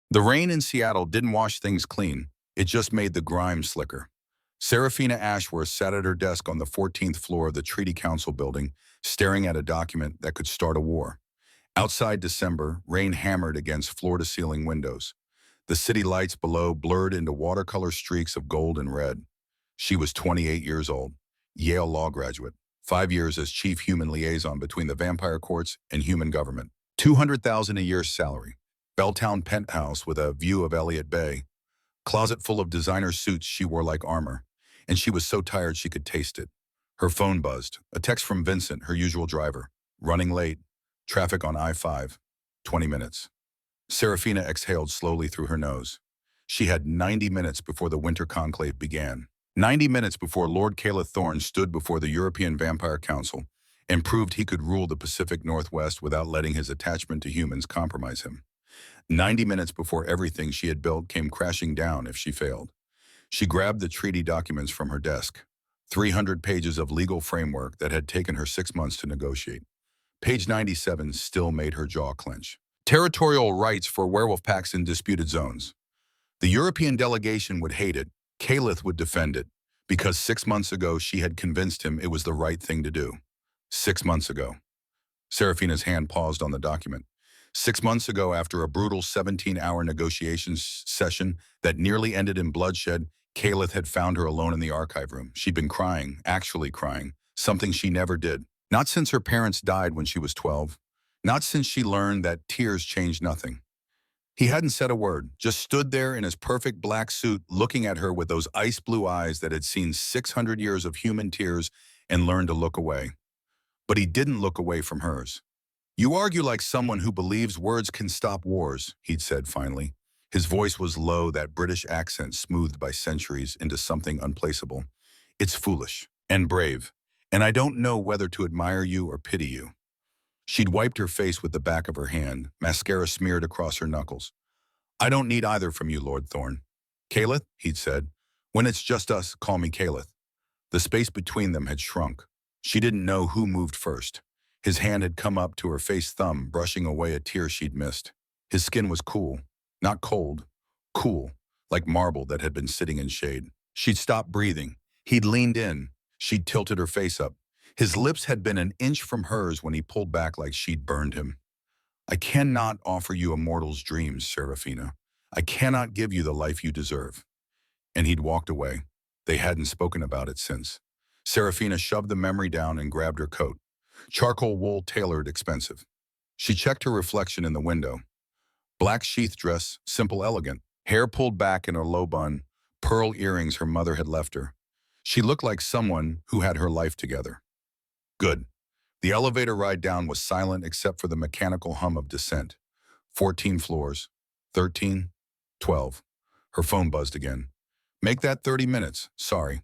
The rain in Seattle didn't wash things clean. It just made the grime slicker. Serafina Ashworth sat at her desk on the 14th floor of the Treaty Council building, staring at a document that could start a war. Outside December, rain hammered against floor-to-ceiling windows. The city lights below blurred into watercolor streaks of gold and red. She was 28 years old, Yale law graduate, 5 years as chief human liaison between the vampire courts and human government. 200,000 a year salary, Belltown penthouse with a view of Elliott Bay, closet full of designer suits she wore like armor, and she was so tired she could taste it. Her phone buzzed, a text from Vincent, her usual driver. Running late, traffic on I-5, 20 minutes. Serafina exhaled slowly through her nose. She had 90 minutes before the winter conclave began. 90 minutes before Lord Caleth Thorne stood before the European Vampire Council and proved he could rule the Pacific Northwest without letting his attachment to humans compromise him. 90 minutes before everything she had built came crashing down if she failed. She grabbed the treaty documents from her desk, 300 pages of legal framework that had taken her 6 months to negotiate. Page 97 still made her jaw clench. Territorial rights for werewolf packs in disputed zones. The European delegation would hate it. Caleth would defend it, because 6 months ago she had convinced him it was the right thing to do. 6 months ago. Serafina's hand paused on the document. 6 months ago, after a brutal 17-hour negotiations session that nearly ended in bloodshed, Caleth had found her alone in the archive room. She'd been crying, actually crying, something she never did. Not since her parents died when she was 12. Not since she learned that tears changed nothing. He hadn't said a word, just stood there in his perfect black suit, looking at her with those ice blue eyes that had seen 600 years of human tears and learned to look away. But he didn't look away from hers. "You argue like someone who believes words can stop wars," he'd said finally. His voice was low, that British accent smoothed by centuries into something unplaceable. "It's foolish and brave, and I don't know whether to admire you or pity you." She'd wiped her face with the back of her hand, mascara smeared across her knuckles. "I don't need either from you, Lord Thorne." "Caleth," he'd said. "When it's just us, call me Caleth." The space between them had shrunk. She didn't know who moved first. His hand had come up to her face thumb, brushing away a tear she'd missed. His skin was cool, not cold, cool, like marble that had been sitting in shade. She'd stopped breathing. He'd leaned in. She'd tilted her face up. His lips had been an inch from hers when he pulled back like she'd burned him. "I cannot offer you a mortal's dreams, Serafina. I cannot give you the life you deserve." And he'd walked away. They hadn't spoken about it since. Serafina shoved the memory down and grabbed her coat. Charcoal wool, tailored, expensive. She checked her reflection in the window. Black sheath dress, simple, elegant. Hair pulled back in a low bun, pearl earrings her mother had left her. She looked like someone who had her life together. Good. The elevator ride down was silent except for the mechanical hum of descent. 14 floors. 13. 12. Her phone buzzed again. "Make that 30 minutes. Sorry."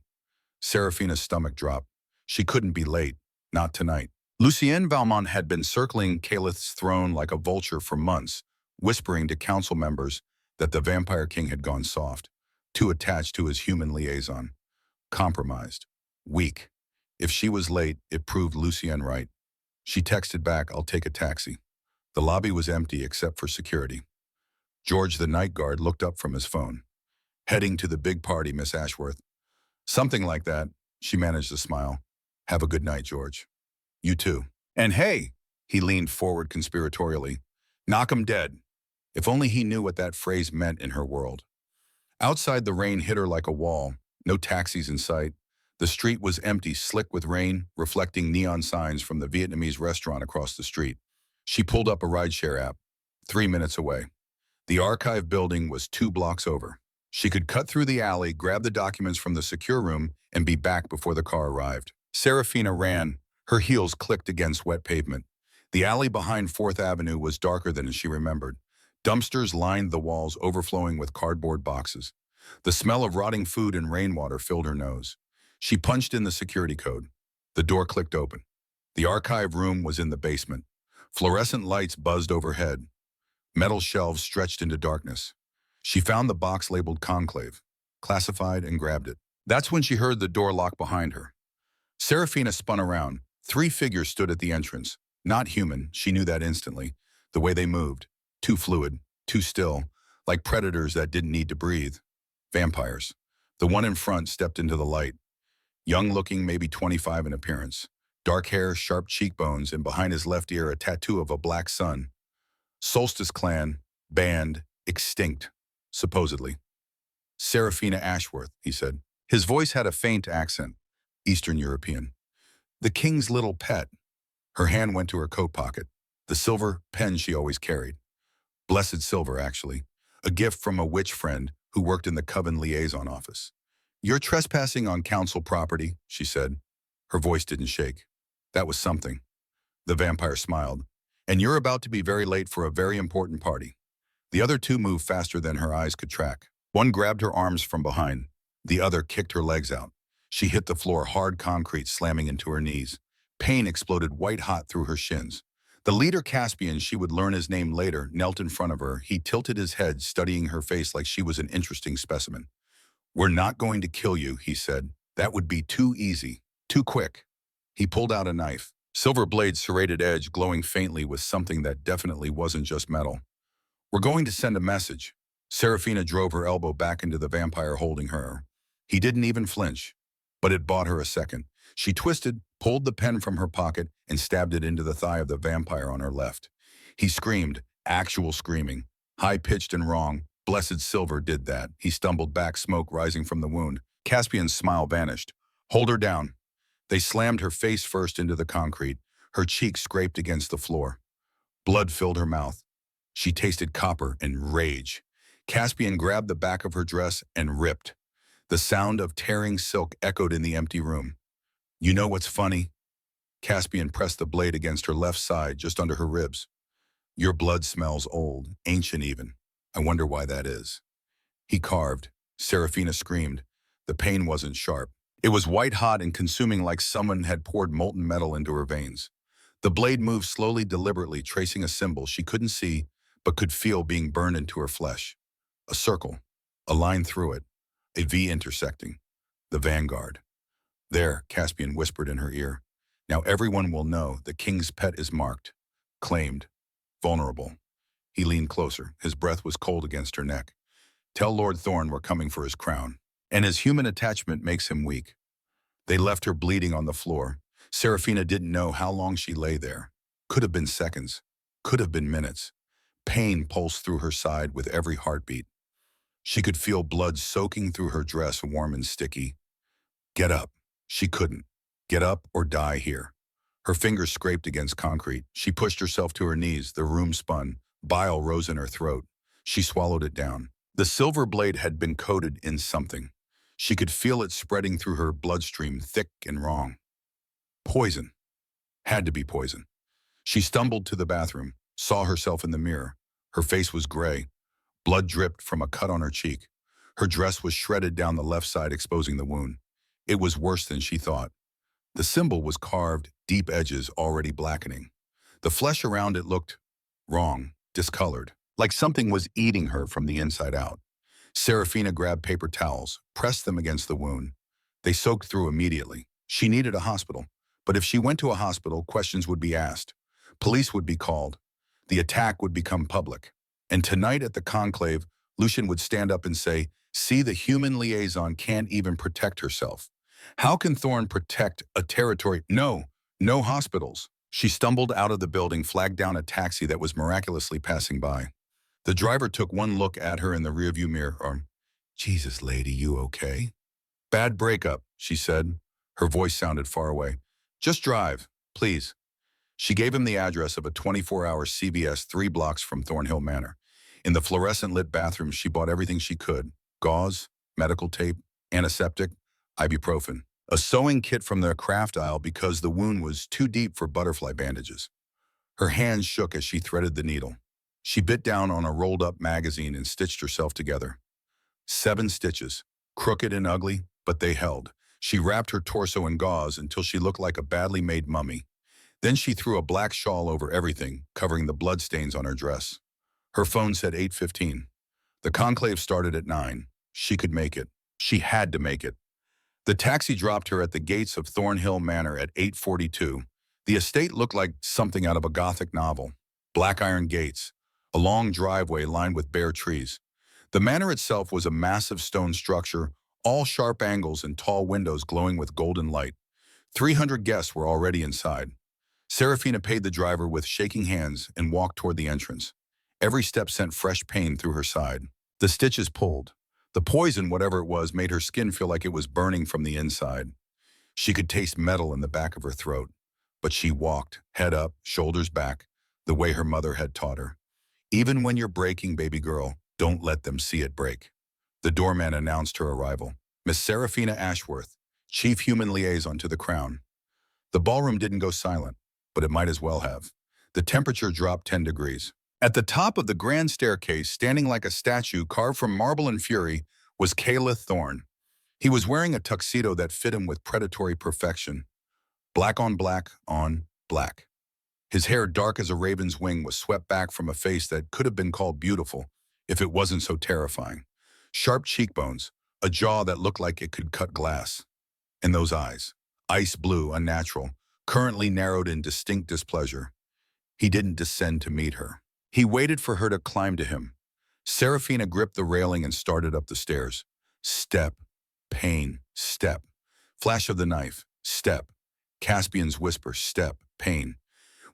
Serafina's stomach dropped. She couldn't be late. Not tonight. Lucien Valmont had been circling Caleth's throne like a vulture for months, whispering to council members that the Vampire King had gone soft, too attached to his human liaison. Compromised. Weak. If she was late, it proved Lucien right. She texted back, "I'll take a taxi." The lobby was empty except for security. George, the night guard, looked up from his phone. "Heading to the big party, Miss Ashworth." "Something like that," she managed to smile. "Have a good night, George." "You too." "And hey," he leaned forward conspiratorially, "knock 'em dead." If only he knew what that phrase meant in her world. Outside, the rain hit her like a wall. No taxis in sight. The street was empty, slick with rain, reflecting neon signs from the Vietnamese restaurant across the street. She pulled up a rideshare app. 3 minutes away. The archive building was 2 blocks over. She could cut through the alley, grab the documents from the secure room, and be back before the car arrived. Serafina ran. Her heels clicked against wet pavement. The alley behind 4th Avenue was darker than she remembered. Dumpsters lined the walls, overflowing with cardboard boxes. The smell of rotting food and rainwater filled her nose. She punched in the security code. The door clicked open. The archive room was in the basement. Fluorescent lights buzzed overhead. Metal shelves stretched into darkness. She found the box labeled Conclave, classified, and grabbed it. That's when she heard the door lock behind her. Serafina spun around. 3 figures stood at the entrance. Not human, she knew that instantly. The way they moved. Too fluid, too still, like predators that didn't need to breathe. Vampires. The one in front stepped into the light, young-looking, maybe 25 in appearance. Dark hair, sharp cheekbones, and behind his left ear a tattoo of a black sun. Solstice clan, banned, extinct, supposedly. Serafina Ashworth, he said. His voice had a faint accent, Eastern European. The king's little pet. Her hand went to her coat pocket, the silver pen she always carried. Blessed silver, actually. A gift from a witch friend who worked in the Coven liaison office. You're trespassing on council property, she said. Her voice didn't shake. That was something. The vampire smiled. And you're about to be very late for a very important party. The other two moved faster than her eyes could track. One grabbed her arms from behind. The other kicked her legs out. She hit the floor, hard concrete slamming into her knees. Pain exploded white-hot through her shins. The leader, Caspian, she would learn his name later, knelt in front of her. He tilted his head, studying her face like she was an interesting specimen. We're not going to kill you, he said. That would be too easy, too quick. He pulled out a knife. Silver blade, serrated edge, glowing faintly with something that definitely wasn't just metal. We're going to send a message. Serafina drove her elbow back into the vampire holding her. He didn't even flinch, but it bought her a second. She twisted, pulled the pen from her pocket, and stabbed it into the thigh of the vampire on her left. He screamed, actual screaming, high-pitched and wrong. Blessed silver did that. He stumbled back, smoke rising from the wound. Caspian's smile vanished. Hold her down. They slammed her face first into the concrete. Her cheek scraped against the floor. Blood filled her mouth. She tasted copper and rage. Caspian grabbed the back of her dress and ripped. The sound of tearing silk echoed in the empty room. You know what's funny? Caspian pressed the blade against her left side, just under her ribs. Your blood smells old, ancient even. I wonder why that is. He carved. Serafina screamed. The pain wasn't sharp. It was white-hot and consuming, like someone had poured molten metal into her veins. The blade moved slowly, deliberately, tracing a symbol she couldn't see but could feel being burned into her flesh. A circle, a line through it, a V intersecting. The vanguard. There, Caspian whispered in her ear. Now everyone will know the king's pet is marked, claimed, vulnerable. He leaned closer. His breath was cold against her neck. Tell Lord Thorn we're coming for his crown. And his human attachment makes him weak. They left her bleeding on the floor. Serafina didn't know how long she lay there. Could have been seconds. Could have been minutes. Pain pulsed through her side with every heartbeat. She could feel blood soaking through her dress, warm and sticky. Get up. She couldn't. Get up or die here. Her fingers scraped against concrete. She pushed herself to her knees. The room spun. Bile rose in her throat. She swallowed it down. The silver blade had been coated in something. She could feel it spreading through her bloodstream, thick and wrong. Poison. Had to be poison. She stumbled to the bathroom, saw herself in the mirror. Her face was gray. Blood dripped from a cut on her cheek. Her dress was shredded down the left side, exposing the wound. It was worse than she thought. The symbol was carved, deep edges already blackening. The flesh around it looked wrong, discolored, like something was eating her from the inside out. Serafina grabbed paper towels, pressed them against the wound. They soaked through immediately. She needed a hospital. But if she went to a hospital, questions would be asked. Police would be called. The attack would become public. And tonight at the conclave, Lucian would stand up and say, see, the human liaison can't even protect herself. How can Thorn protect a territory? No hospitals. She stumbled out of the building, flagged down a taxi that was miraculously passing by. The driver took one look at her in the rearview mirror. Jesus, lady, you okay? Bad breakup, she said. Her voice sounded far away. Just drive, please. She gave him the address of a 24-hour CVS 3 blocks from Thornhill Manor. In the fluorescent-lit bathroom, she bought everything she could. Gauze, medical tape, antiseptic, ibuprofen. A sewing kit from the craft aisle because the wound was too deep for butterfly bandages. Her hands shook as she threaded the needle. She bit down on a rolled-up magazine and stitched herself together. 7 stitches, crooked and ugly, but they held. She wrapped her torso in gauze until she looked like a badly made mummy. Then she threw a black shawl over everything, covering the bloodstains on her dress. Her phone said 8:15. The conclave started at 9. She could make it. She had to make it. The taxi dropped her at the gates of Thornhill Manor at 8:42. The estate looked like something out of a gothic novel. Black iron gates, a long driveway lined with bare trees. The manor itself was a massive stone structure, all sharp angles and tall windows glowing with golden light. 300 guests were already inside. Serafina paid the driver with shaking hands and walked toward the entrance. Every step sent fresh pain through her side. The stitches pulled. The poison, whatever it was, made her skin feel like it was burning from the inside. She could taste metal in the back of her throat. But she walked, head up, shoulders back, the way her mother had taught her. Even when you're breaking, baby girl, don't let them see it break. The doorman announced her arrival. Miss Serafina Ashworth, Chief Human Liaison to the Crown. The ballroom didn't go silent, but it might as well have. The temperature dropped 10 degrees. At the top of the grand staircase, standing like a statue carved from marble and fury, was Caliph Thorne. He was wearing a tuxedo that fit him with predatory perfection. Black on black on black. His hair, dark as a raven's wing, was swept back from a face that could have been called beautiful if it wasn't so terrifying. Sharp cheekbones, a jaw that looked like it could cut glass. And those eyes, ice blue, unnatural, currently narrowed in distinct displeasure. He didn't descend to meet her. He waited for her to climb to him. Serafina gripped the railing and started up the stairs. Step, pain, step. Flash of the knife, step. Caspian's whisper, step, pain.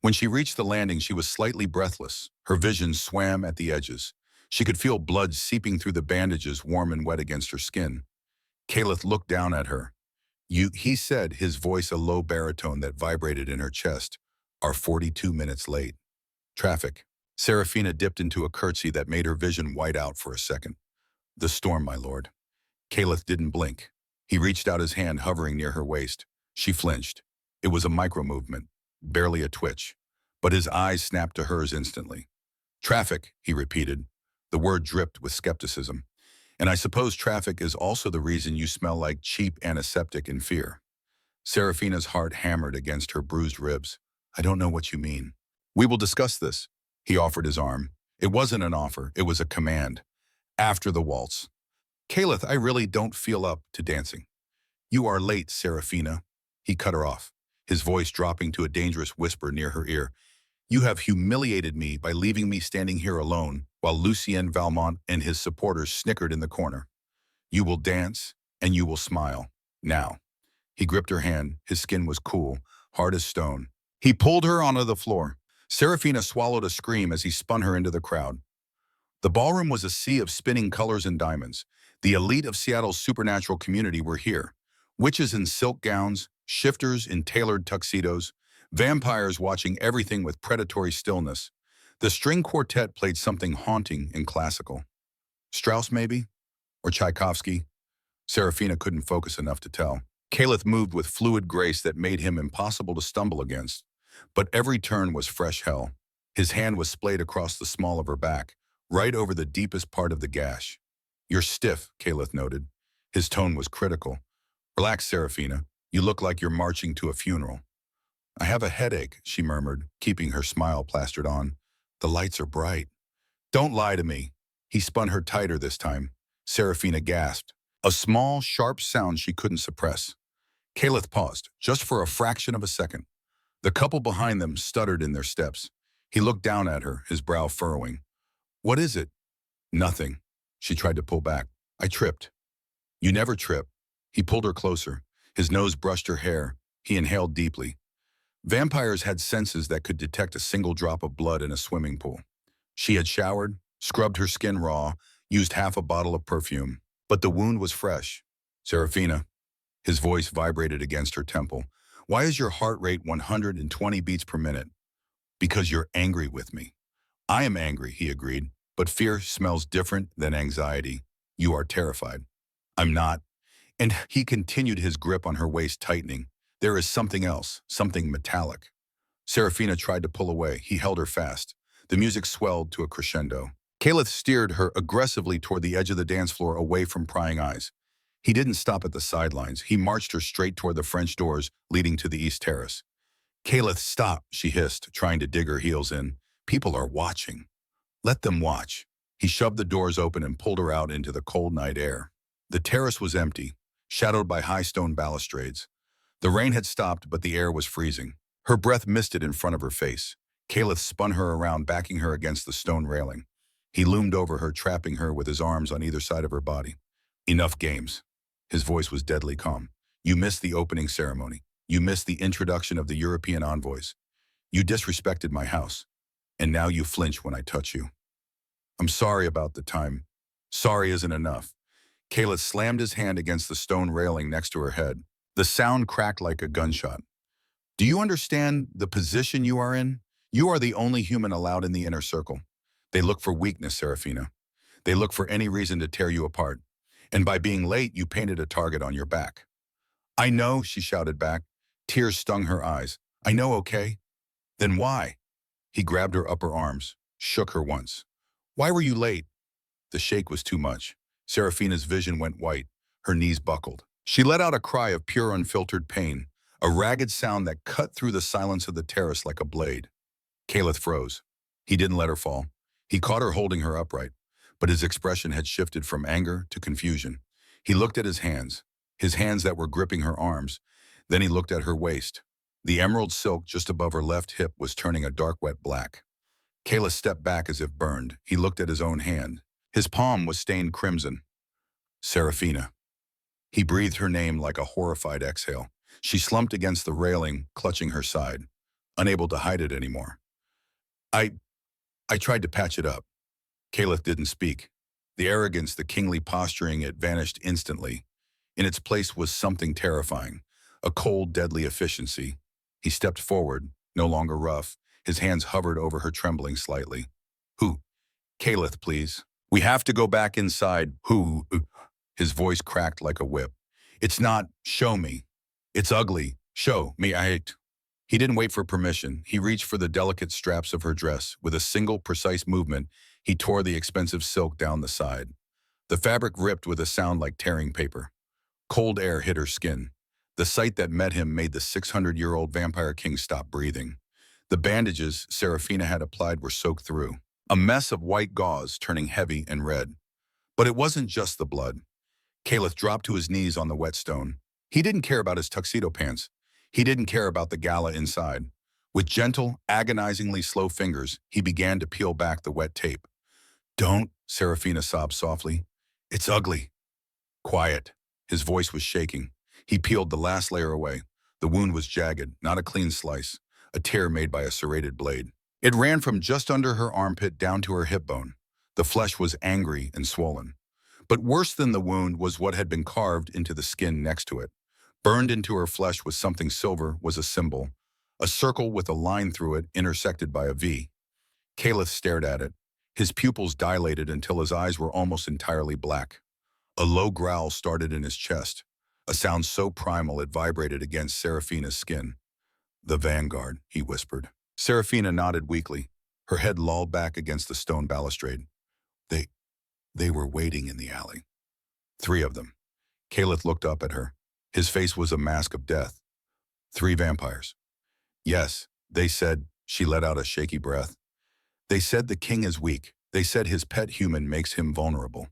When she reached the landing, she was slightly breathless. Her vision swam at the edges. She could feel blood seeping through the bandages, warm and wet against her skin. Caliph looked down at her. He said, his voice a low baritone that vibrated in her chest, are 42 minutes late. Traffic. Serafina dipped into a curtsy that made her vision white out for a second. The storm, my lord. Caliph didn't blink. He reached out his hand, hovering near her waist. She flinched. It was a micro-movement, barely a twitch, but his eyes snapped to hers instantly. Traffic, he repeated. The word dripped with skepticism. And I suppose traffic is also the reason you smell like cheap antiseptic in fear. Serafina's heart hammered against her bruised ribs. I don't know what you mean. We will discuss this. He offered his arm. It wasn't an offer, it was a command. After the waltz. Caliph, I really don't feel up to dancing. You are late, Serafina. He cut her off, his voice dropping to a dangerous whisper near her ear. You have humiliated me by leaving me standing here alone while Lucien Valmont and his supporters snickered in the corner. You will dance, and you will smile. Now. He gripped her hand. His skin was cool, hard as stone. He pulled her onto the floor. Serafina swallowed a scream as he spun her into the crowd. The ballroom was a sea of spinning colors and diamonds. The elite of Seattle's supernatural community were here. Witches in silk gowns, shifters in tailored tuxedos, vampires watching everything with predatory stillness. The string quartet played something haunting and classical. Strauss, maybe? Or Tchaikovsky? Serafina couldn't focus enough to tell. Caliph moved with fluid grace that made him impossible to stumble against. But every turn was fresh hell. His hand was splayed across the small of her back, right over the deepest part of the gash. You're stiff, Caliph noted. His tone was critical. Relax, Serafina. You look like you're marching to a funeral. I have a headache, she murmured, keeping her smile plastered on. The lights are bright. Don't lie to me. He spun her tighter this time. Serafina gasped. A small, sharp sound she couldn't suppress. Caliph paused, just for a fraction of a second. The couple behind them stuttered in their steps. He looked down at her, his brow furrowing. What is it? Nothing. She tried to pull back. I tripped. You never trip. He pulled her closer. His nose brushed her hair. He inhaled deeply. Vampires had senses that could detect a single drop of blood in a swimming pool. She had showered, scrubbed her skin raw, used half a bottle of perfume. But the wound was fresh. Serafina. His voice vibrated against her temple. Why is your heart rate 120 beats per minute? Because you're angry with me. I am angry, he agreed, but fear smells different than anxiety. You are terrified. I'm not. And he continued, his grip on her waist tightening. There is something else, something metallic. Serafina tried to pull away. He held her fast. The music swelled to a crescendo. Caliph steered her aggressively toward the edge of the dance floor, away from prying eyes. He didn't stop at the sidelines. He marched her straight toward the French doors leading to the East Terrace. Caliph, stop, she hissed, trying to dig her heels in. People are watching. Let them watch. He shoved the doors open and pulled her out into the cold night air. The terrace was empty, shadowed by high stone balustrades. The rain had stopped, but the air was freezing. Her breath misted in front of her face. Caliph spun her around, backing her against the stone railing. He loomed over her, trapping her with his arms on either side of her body. Enough games. His voice was deadly calm. You missed the opening ceremony. You missed the introduction of the European envoys. You disrespected my house. And now you flinch when I touch you. I'm sorry about the time. Sorry isn't enough. Kayla slammed his hand against the stone railing next to her head. The sound cracked like a gunshot. Do you understand the position you are in? You are the only human allowed in the inner circle. They look for weakness, Serafina. They look for any reason to tear you apart. And by being late, you painted a target on your back. I know, she shouted back. Tears stung her eyes. I know, okay? Then why? He grabbed her upper arms, shook her once. Why were you late? The shake was too much. Serafina's vision went white. Her knees buckled. She let out a cry of pure unfiltered pain, a ragged sound that cut through the silence of the terrace like a blade. Caliph froze. He didn't let her fall. He caught her holding her upright, but his expression had shifted from anger to confusion. He looked at his hands that were gripping her arms. Then he looked at her waist. The emerald silk just above her left hip was turning a dark wet black. Kayla stepped back as if burned. He looked at his own hand. His palm was stained crimson. Serafina. He breathed her name like a horrified exhale. She slumped against the railing, clutching her side, unable to hide it anymore. I tried to patch it up. Caliph didn't speak. The arrogance, the kingly posturing, it vanished instantly. In its place was something terrifying, a cold, deadly efficiency. He stepped forward, no longer rough. His hands hovered over her, trembling slightly. Who? Caliph, please. We have to go back inside. Who? His voice cracked like a whip. It's not, show me. It's ugly. Show me. He didn't wait for permission. He reached for the delicate straps of her dress. With a single, precise movement, he tore the expensive silk down the side. The fabric ripped with a sound like tearing paper. Cold air hit her skin. The sight that met him made the 600-year-old vampire king stop breathing. The bandages Serafina had applied were soaked through, a mess of white gauze turning heavy and red. But it wasn't just the blood. Caliph dropped to his knees on the wet stone. He didn't care about his tuxedo pants. He didn't care about the gala inside. With gentle, agonizingly slow fingers, he began to peel back the wet tape. Don't, Serafina sobbed softly. It's ugly. Quiet. His voice was shaking. He peeled the last layer away. The wound was jagged, not a clean slice, a tear made by a serrated blade. It ran from just under her armpit down to her hip bone. The flesh was angry and swollen. But worse than the wound was what had been carved into the skin next to it. Burned into her flesh was something silver, was a symbol, a circle with a line through it intersected by a V. Caliph stared at it. His pupils dilated until his eyes were almost entirely black. A low growl started in his chest, a sound so primal it vibrated against Serafina's skin. The vanguard, he whispered. Serafina nodded weakly, her head lolled back against the stone balustrade. They were waiting in the alley. 3 of them. Caliph looked up at her. His face was a mask of death. 3 vampires. Yes, they said, she let out a shaky breath. They said the king is weak. They said his pet human makes him vulnerable.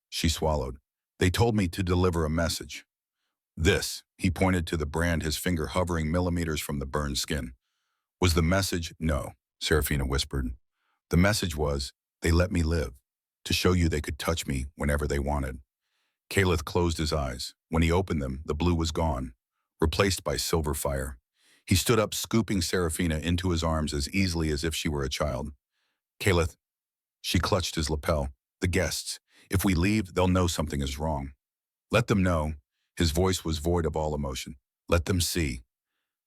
She swallowed. They told me to deliver a message. This, he pointed to the brand, his finger hovering millimeters from the burned skin. Was the message? No, Serafina whispered. The message was, they let me live, to show you they could touch me whenever they wanted. Caliph closed his eyes. When he opened them, the blue was gone, replaced by silver fire. He stood up, scooping Serafina into his arms as easily as if she were a child. Caliph, she clutched his lapel. The guests. If we leave, they'll know something is wrong. Let them know. His voice was void of all emotion. Let them see.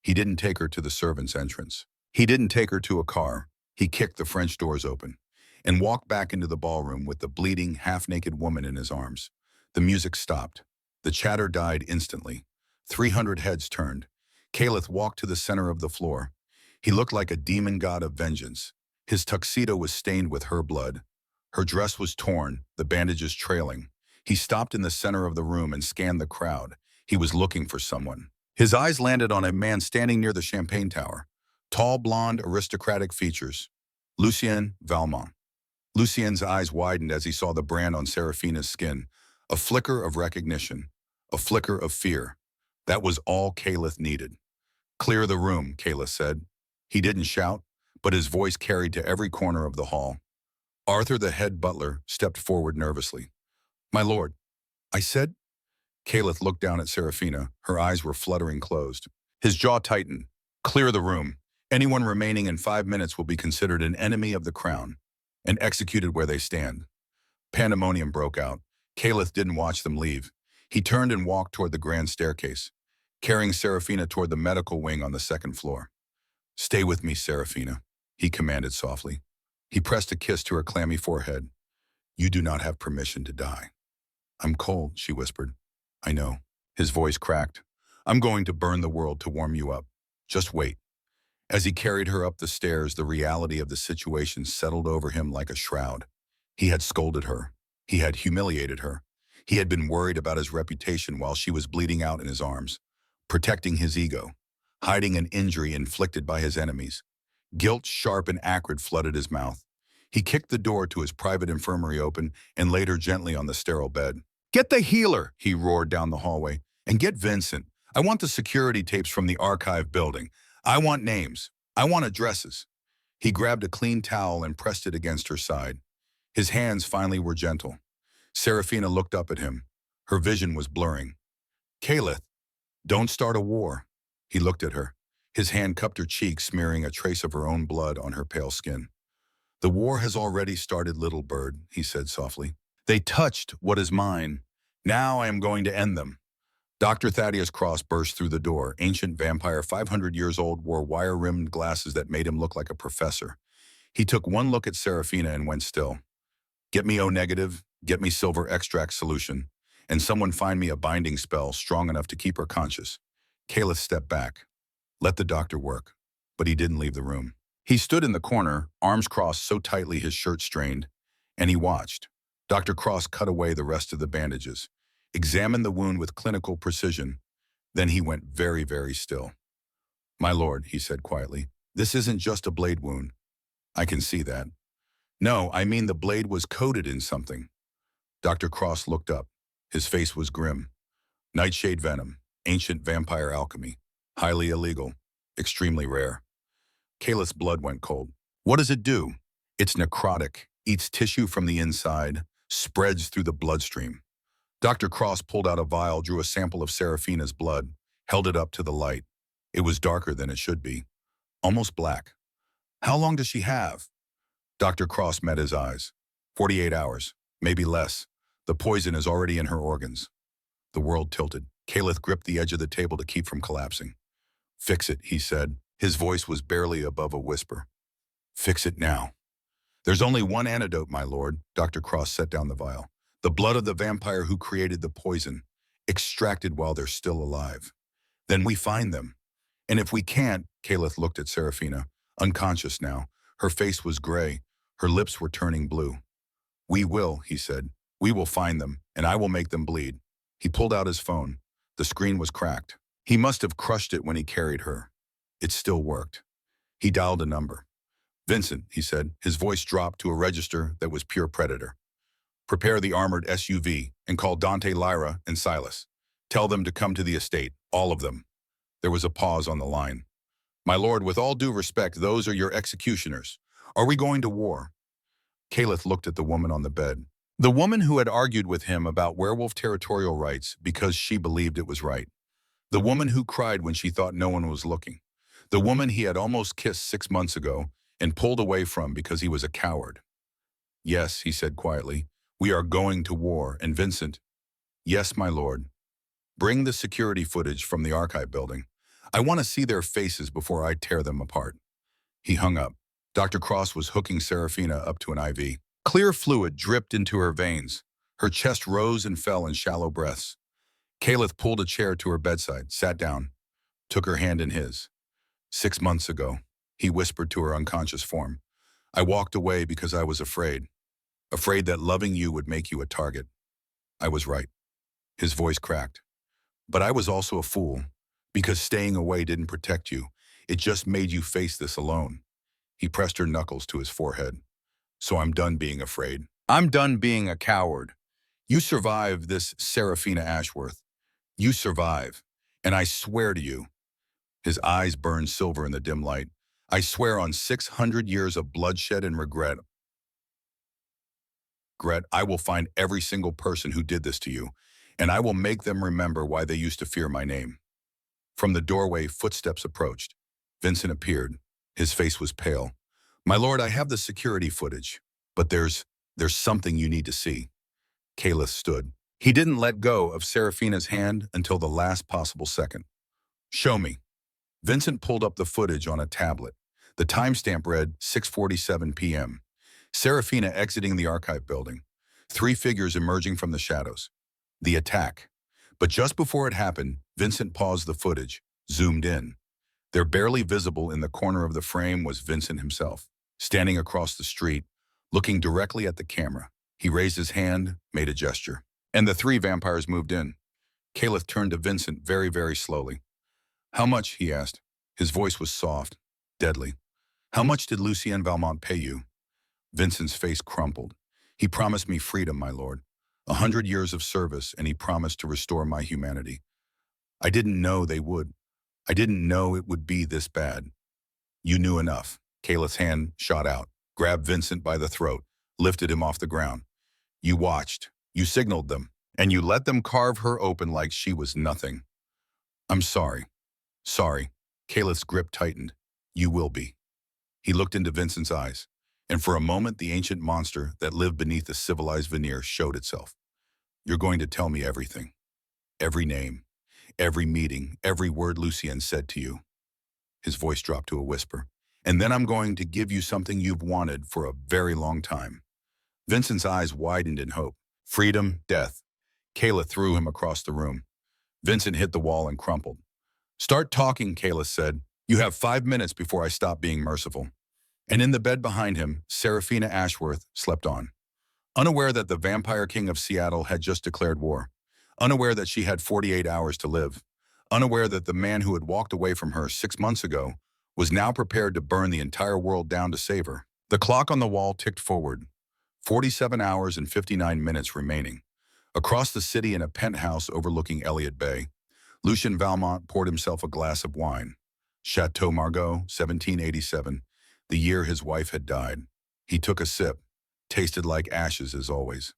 He didn't take her to the servants' entrance. He didn't take her to a car. He kicked the French doors open and walked back into the ballroom with the bleeding, half-naked woman in his arms. The music stopped. The chatter died instantly. 300 heads turned. Caliph walked to the center of the floor. He looked like a demon god of vengeance. His tuxedo was stained with her blood. Her dress was torn, the bandages trailing. He stopped in the center of the room and scanned the crowd. He was looking for someone. His eyes landed on a man standing near the champagne tower. Tall, blonde, aristocratic features. Lucien Valmont. Lucien's eyes widened as he saw the brand on Serafina's skin. A flicker of recognition. A flicker of fear. That was all Caliph needed. Clear the room, Caliph said. He didn't shout, but his voice carried to every corner of the hall. Arthur, the head butler, stepped forward nervously. My lord, I said. Caliph looked down at Seraphina. Her eyes were fluttering closed. His jaw tightened. Clear the room. Anyone remaining in 5 minutes will be considered an enemy of the crown and executed where they stand. Pandemonium broke out. Caliph didn't watch them leave. He turned and walked toward the grand staircase, carrying Seraphina toward the medical wing on the second floor. Stay with me, Seraphina, he commanded softly. He pressed a kiss to her clammy forehead. You do not have permission to die. I'm cold, she whispered. I know. His voice cracked. I'm going to burn the world to warm you up. Just wait. As he carried her up the stairs, the reality of the situation settled over him like a shroud. He had scolded her. He had humiliated her. He had been worried about his reputation while she was bleeding out in his arms, protecting his ego, hiding an injury inflicted by his enemies. Guilt, sharp and acrid, flooded his mouth. He kicked the door to his private infirmary open and laid her gently on the sterile bed. Get the healer, he roared down the hallway, and get Vincent. I want the security tapes from the archive building. I want names. I want addresses. He grabbed a clean towel and pressed it against her side. His hands finally were gentle. Seraphina looked up at him. Her vision was blurring. Caliph, don't start a war. He looked at her. His hand cupped her cheek, smearing a trace of her own blood on her pale skin. The war has already started, little bird, he said softly. They touched what is mine. Now I am going to end them. Dr. Thaddeus Cross burst through the door. Ancient vampire, 500 years old, wore wire-rimmed glasses that made him look like a professor. He took one look at Seraphina and went still. Get me O negative, get me silver extract solution, and someone find me a binding spell strong enough to keep her conscious. Caliph stepped back. Let the doctor work. But he didn't leave the room. He stood in the corner, arms crossed so tightly his shirt strained, and he watched. Dr. Cross cut away the rest of the bandages, examined the wound with clinical precision. Then he went very, very still. My lord, he said quietly, this isn't just a blade wound. I can see that. No, I mean the blade was coated in something. Dr. Cross looked up. His face was grim. Nightshade venom, ancient vampire alchemy, highly illegal, extremely rare. Caliph's blood went cold. What does it do? It's necrotic, eats tissue from the inside, spreads through the bloodstream. Dr. Cross pulled out a vial, drew a sample of Seraphina's blood, held it up to the light. It was darker than it should be, almost black. How long does she have? Dr. Cross met his eyes. 48 hours, maybe less. The poison is already in her organs. The world tilted. Caliph gripped the edge of the table to keep from collapsing. Fix it, he said. His voice was barely above a whisper. Fix it now. There's only one antidote, my lord. Dr. Cross set down the vial. The blood of the vampire who created the poison, extracted while they're still alive. Then we find them. And if we can't, Caliph looked at Seraphina, unconscious now. Her face was gray. Her lips were turning blue. We will, he said. We will find them, and I will make them bleed. He pulled out his phone. The screen was cracked. He must have crushed it when he carried her. It still worked. He dialed a number. Vincent, he said. His voice dropped to a register that was pure predator. Prepare the armored SUV and call Dante, Lyra, and Silas. Tell them to come to the estate, all of them. There was a pause on the line. My lord, with all due respect, those are your executioners. Are we going to war? Caliph looked at the woman on the bed. The woman who had argued with him about werewolf territorial rights because she believed it was right. The woman who cried when she thought no one was looking. The woman he had almost kissed 6 months ago and pulled away from because he was a coward. Yes, he said quietly, we are going to war, and Vincent, yes, my lord. Bring the security footage from the archive building. I want to see their faces before I tear them apart. He hung up. Dr. Cross was hooking Seraphina up to an IV. Clear fluid dripped into her veins. Her chest rose and fell in shallow breaths. Caliph pulled a chair to her bedside, sat down, took her hand in his. 6 months ago, he whispered to her unconscious form. I walked away because I was afraid that loving you would make you a target. I was right. His voice cracked. But I was also a fool, because staying away didn't protect you. It just made you face this alone. He pressed her knuckles to his forehead. So I'm done being afraid. I'm done being a coward. You survive this, Seraphina Ashworth. You survive. And I swear to you. His eyes burned silver in the dim light. I swear on 600 years of bloodshed and regret, Gret, I will find every single person who did this to you, and I will make them remember why they used to fear my name. From the doorway, footsteps approached. Vincent appeared. His face was pale. My lord, I have the security footage, but there's something you need to see. Caliph stood. He didn't let go of Serafina's hand until the last possible second. Show me. Vincent pulled up the footage on a tablet. The timestamp read 6:47 p.m. Serafina exiting the archive building. 3 figures emerging from the shadows. The attack. But just before it happened, Vincent paused the footage, zoomed in. There, barely visible in the corner of the frame, was Vincent himself, standing across the street, looking directly at the camera. He raised his hand, made a gesture, and the 3 vampires moved in. Caliph turned to Vincent very, very slowly. How much? He asked. His voice was soft, deadly. How much did Lucien Valmont pay you? Vincent's face crumpled. He promised me freedom, my lord. 100 years of service, and he promised to restore my humanity. I didn't know they would. I didn't know it would be this bad. You knew enough. Caliph's hand shot out, grabbed Vincent by the throat, lifted him off the ground. You watched. You signaled them, and you let them carve her open like she was nothing. I'm sorry. Sorry. Caliph's grip tightened. You will be. He looked into Vincent's eyes, and for a moment the ancient monster that lived beneath the civilized veneer showed itself. You're going to tell me everything. Every name, every meeting, every word Lucien said to you. His voice dropped to a whisper. And then I'm going to give you something you've wanted for a very long time. Vincent's eyes widened in hope. Freedom, death. Caliph threw him across the room. Vincent hit the wall and crumpled. Start talking, Caliph said. You have 5 minutes before I stop being merciful. And in the bed behind him, Serafina Ashworth slept on. Unaware that the Vampire King of Seattle had just declared war. Unaware that she had 48 hours to live. Unaware that the man who had walked away from her 6 months ago was now prepared to burn the entire world down to save her. The clock on the wall ticked forward. 47 hours and 59 minutes remaining. Across the city in a penthouse overlooking Elliott Bay, Lucien Valmont poured himself a glass of wine. Chateau Margaux, 1787, the year his wife had died. He took a sip, tasted like ashes as always.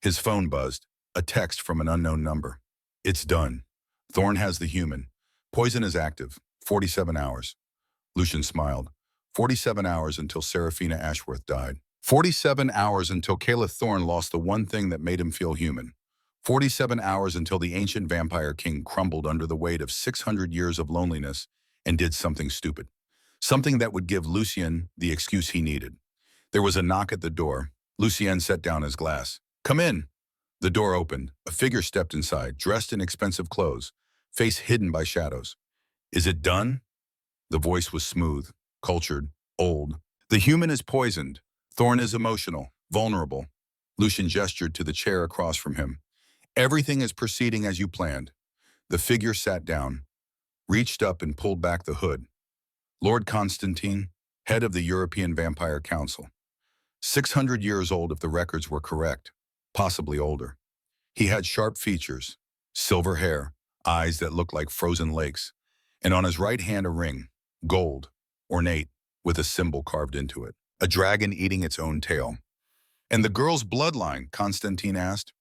His phone buzzed, a text from an unknown number. It's done. Thorn has the human. Poison is active. 47 hours. Lucien smiled. 47 hours until Serafina Ashworth died. 47 hours until Caliph Thorn lost the one thing that made him feel human. 47 hours until the ancient vampire king crumbled under the weight of 600 years of loneliness and did something stupid. Something that would give Lucien the excuse he needed. There was a knock at the door. Lucien set down his glass. Come in. The door opened. A figure stepped inside, dressed in expensive clothes, face hidden by shadows. Is it done? The voice was smooth, cultured, old. The human is poisoned. Thorn is emotional, vulnerable. Lucien gestured to the chair across from him. Everything is proceeding as you planned. The figure sat down, reached up and pulled back the hood. Lord Constantine, head of the European Vampire Council. 600 years old if the records were correct, possibly older. He had sharp features, silver hair, eyes that looked like frozen lakes, and on his right hand a ring, gold, ornate, with a symbol carved into it. A dragon eating its own tail. And the girl's bloodline, Constantine asked.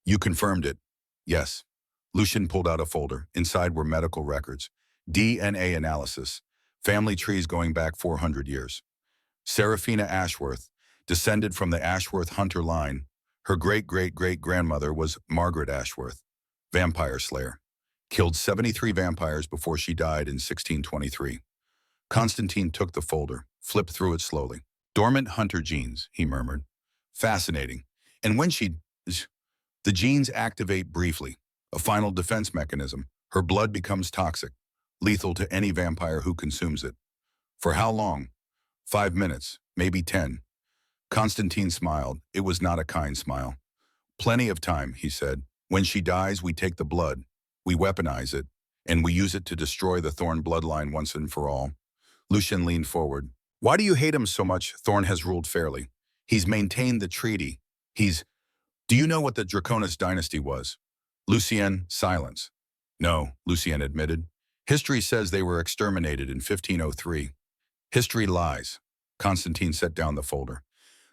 You confirmed it. Yes. Lucien pulled out a folder. Inside were medical records, DNA analysis, family trees going back 400 years. Serafina Ashworth, descended from the Ashworth Hunter line. Her great-great-great-grandmother was Margaret Ashworth, vampire slayer. Killed 73 vampires before she died in 1623. Constantine took the folder, flipped through it slowly. Dormant hunter genes, he murmured. Fascinating. And when the genes activate briefly, a final defense mechanism. Her blood becomes toxic, lethal to any vampire who consumes it. For how long? 5 minutes, maybe 10. Constantine smiled. It was not a kind smile. Plenty of time, he said. When she dies, we take the blood, we weaponize it, and we use it to destroy the Thorn bloodline once and for all. Lucien leaned forward. Why do you hate him so much? Thorn has ruled fairly. He's maintained the treaty. Do you know what the Draconis dynasty was? Lucien, silence. No, Lucien admitted. History says they were exterminated in 1503. History lies. Constantine set down the folder.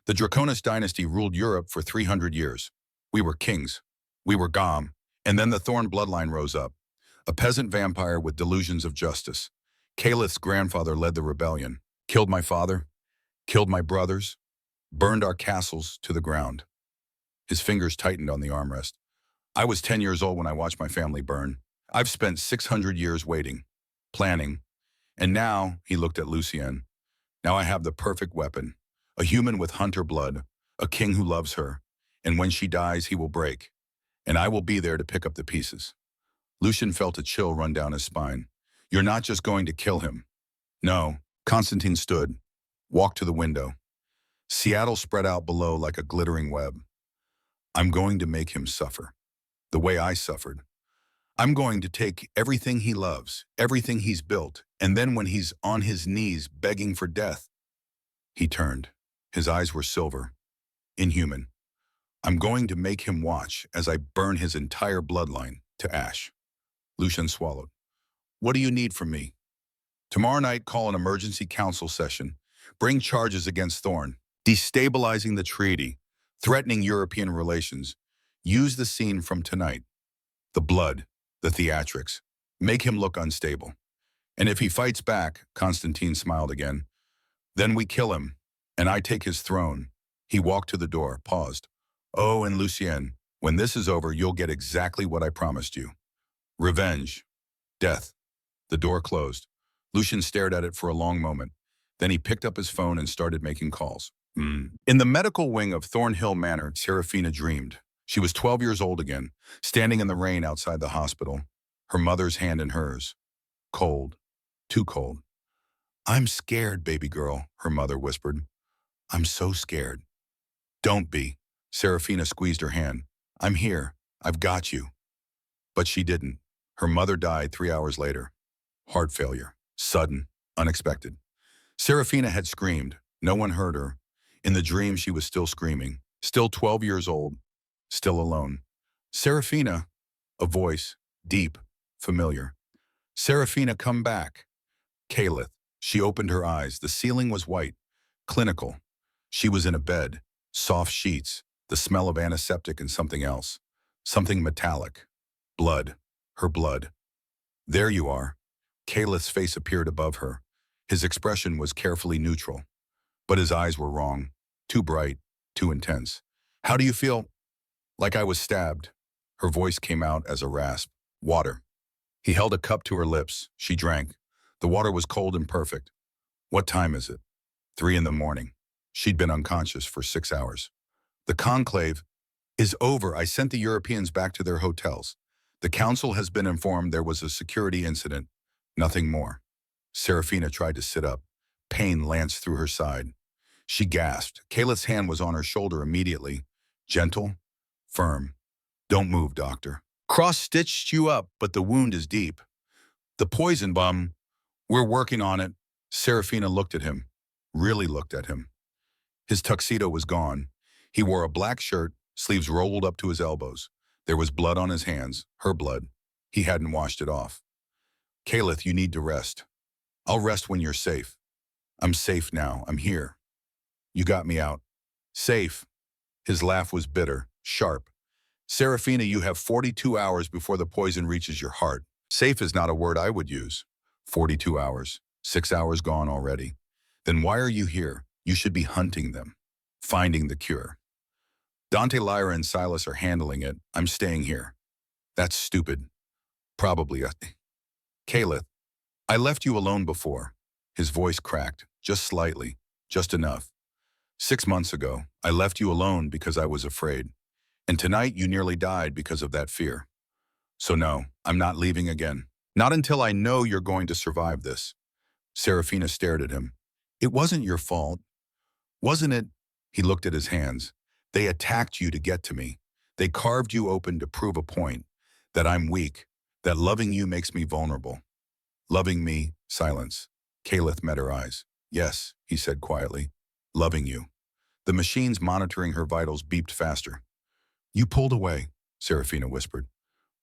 The Draconis dynasty ruled Europe for 300 years. We were kings. We were Gom. And then the Thorn bloodline rose up. A peasant vampire with delusions of justice. Calith's grandfather led the rebellion. Killed my father. Killed my brothers. Burned our castles to the ground. His fingers tightened on the armrest. I was 10 years old when I watched my family burn. I've spent 600 years waiting, planning. And now, he looked at Lucien. Now I have the perfect weapon. A human with hunter blood. A king who loves her. And when she dies, he will break. And I will be there to pick up the pieces. Lucien felt a chill run down his spine. You're not just going to kill him. No. Constantine stood, walked to the window. Seattle spread out below like a glittering web. I'm going to make him suffer. The way I suffered. I'm going to take everything he loves, everything he's built, and then when he's on his knees begging for death. He turned. His eyes were silver, inhuman. I'm going to make him watch as I burn his entire bloodline to ash. Lucien swallowed. What do you need from me? Tomorrow night, call an emergency council session. Bring charges against Thorn, destabilizing the treaty, threatening European relations. Use the scene from tonight. The blood, the theatrics. Make him look unstable. And if he fights back, Constantine smiled again, then we kill him, and I take his throne. He walked to the door, paused. Oh, and Lucien, when this is over, you'll get exactly what I promised you. Revenge. Death. The door closed. Lucien stared at it for a long moment. Then he picked up his phone and started making calls. In the medical wing of Thornhill Manor, Serafina dreamed. She was 12 years old again, standing in the rain outside the hospital, her mother's hand in hers. Cold. Too cold. I'm scared, baby girl, her mother whispered. I'm so scared. Don't be. Serafina squeezed her hand. I'm here. I've got you. But she didn't. Her mother died 3 hours later. Heart failure. Sudden. Unexpected. Serafina had screamed. No one heard her. In the dream, she was still screaming. Still 12 years old. Still alone. Serafina. A voice. Deep. Familiar. Serafina, come back. Calith. She opened her eyes. The ceiling was white. Clinical. She was in a bed. Soft sheets. The smell of antiseptic and something else. Something metallic. Blood. Her blood. There you are. Calith's face appeared above her. His expression was carefully neutral. But his eyes were wrong. Too bright. Too intense. How do you feel? Like I was stabbed. Her voice came out as a rasp. Water. He held a cup to her lips. She drank. The water was cold and perfect. What time is it? 3 a.m. She'd been unconscious for 6 hours. The conclave is over. I sent the Europeans back to their hotels. The council has been informed there was a security incident. Nothing more. Serafina tried to sit up. Pain lanced through her side. She gasped. Calith's hand was on her shoulder immediately. Gentle, firm. Don't move, doctor. Cross-stitched you up, but the wound is deep. The poison bomb. We're working on it. Serafina looked at him. Really looked at him. His tuxedo was gone. He wore a black shirt, sleeves rolled up to his elbows. There was blood on his hands, her blood. He hadn't washed it off. Calith, you need to rest. I'll rest when you're safe. I'm safe now. I'm here. You got me out. Safe. His laugh was bitter, sharp. Serafina, you have 42 hours before the poison reaches your heart. Safe is not a word I would use. 42 hours. 6 hours gone already. Then why are you here? You should be hunting them. Finding the cure. Dante, Lyra, and Silas are handling it. I'm staying here. That's stupid. Probably. Calith, I left you alone before. His voice cracked, just slightly, just enough. 6 months ago, I left you alone because I was afraid. And tonight you nearly died because of that fear. So no, I'm not leaving again. Not until I know you're going to survive this. Serafina stared at him. It wasn't your fault. Wasn't it? He looked at his hands. They attacked you to get to me. They carved you open to prove a point. That I'm weak. That loving you makes me vulnerable. Loving me, silence. Calith met her eyes. Yes, he said quietly. Loving you. The machines monitoring her vitals beeped faster. You pulled away, Serafina whispered.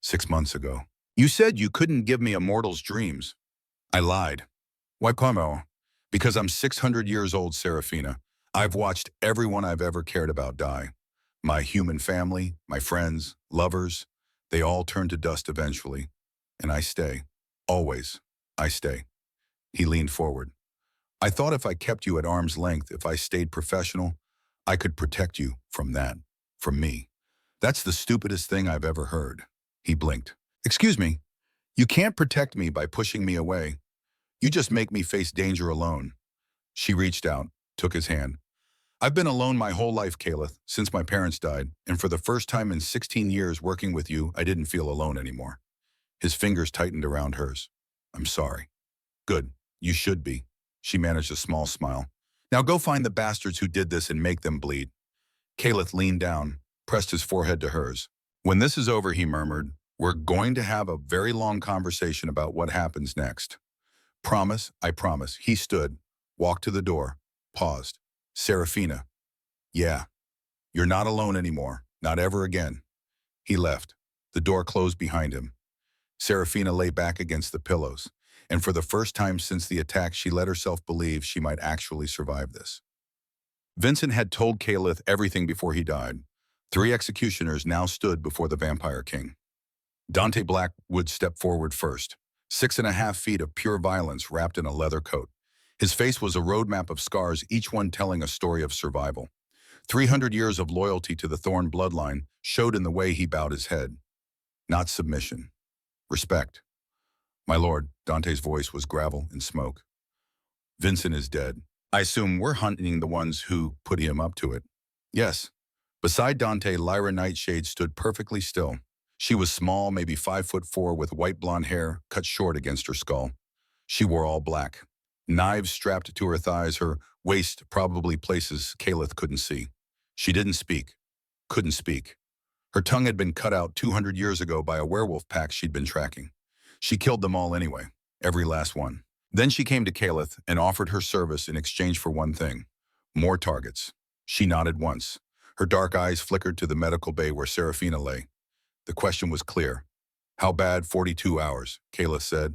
6 months ago. You said you couldn't give me a mortal's dreams. I lied. Why come? Because I'm 600 years old, Serafina. I've watched everyone I've ever cared about die. My human family, my friends, lovers, they all turn to dust eventually. And I stay. Always. I stay. He leaned forward. I thought if I kept you at arm's length, if I stayed professional, I could protect you from that, from me. That's the stupidest thing I've ever heard. He blinked. Excuse me, you can't protect me by pushing me away. You just make me face danger alone. She reached out, took his hand. I've been alone my whole life, Caleth, since my parents died, and for the first time in 16 years working with you, I didn't feel alone anymore. His fingers tightened around hers. I'm sorry. Good. You should be. She managed a small smile. Now go find the bastards who did this and make them bleed. Caleth leaned down, pressed his forehead to hers. When this is over, he murmured, we're going to have a very long conversation about what happens next. Promise, I promise. He stood, walked to the door, paused. Serafina. Yeah, you're not alone anymore. Not ever again. He left. The door closed behind him. Serafina lay back against the pillows, and for the first time since the attack, she let herself believe she might actually survive this. Vincent had told Caleth everything before he died. 3 executioners now stood before the Vampire King. Dante Blackwood stepped forward first, 6.5 feet of pure violence wrapped in a leather coat. His face was a roadmap of scars, each one telling a story of survival. 300 years of loyalty to the Thorn bloodline showed in the way he bowed his head. Not submission. Respect. My lord, Dante's voice was gravel and smoke. Vincent is dead. I assume we're hunting the ones who put him up to it. Yes. Beside Dante, Lyra Nightshade stood perfectly still. She was small, maybe 5'4", with white blonde hair cut short against her skull. She wore all black. Knives strapped to her thighs, her waist probably places Caleth couldn't see. She didn't speak. Couldn't speak. Her tongue had been cut out 200 years ago by a werewolf pack she'd been tracking. She killed them all anyway, every last one. Then she came to Caleth and offered her service in exchange for one thing. More targets. She nodded once. Her dark eyes flickered to the medical bay where Serafina lay. The question was clear. How bad? 42 hours, Caleth said.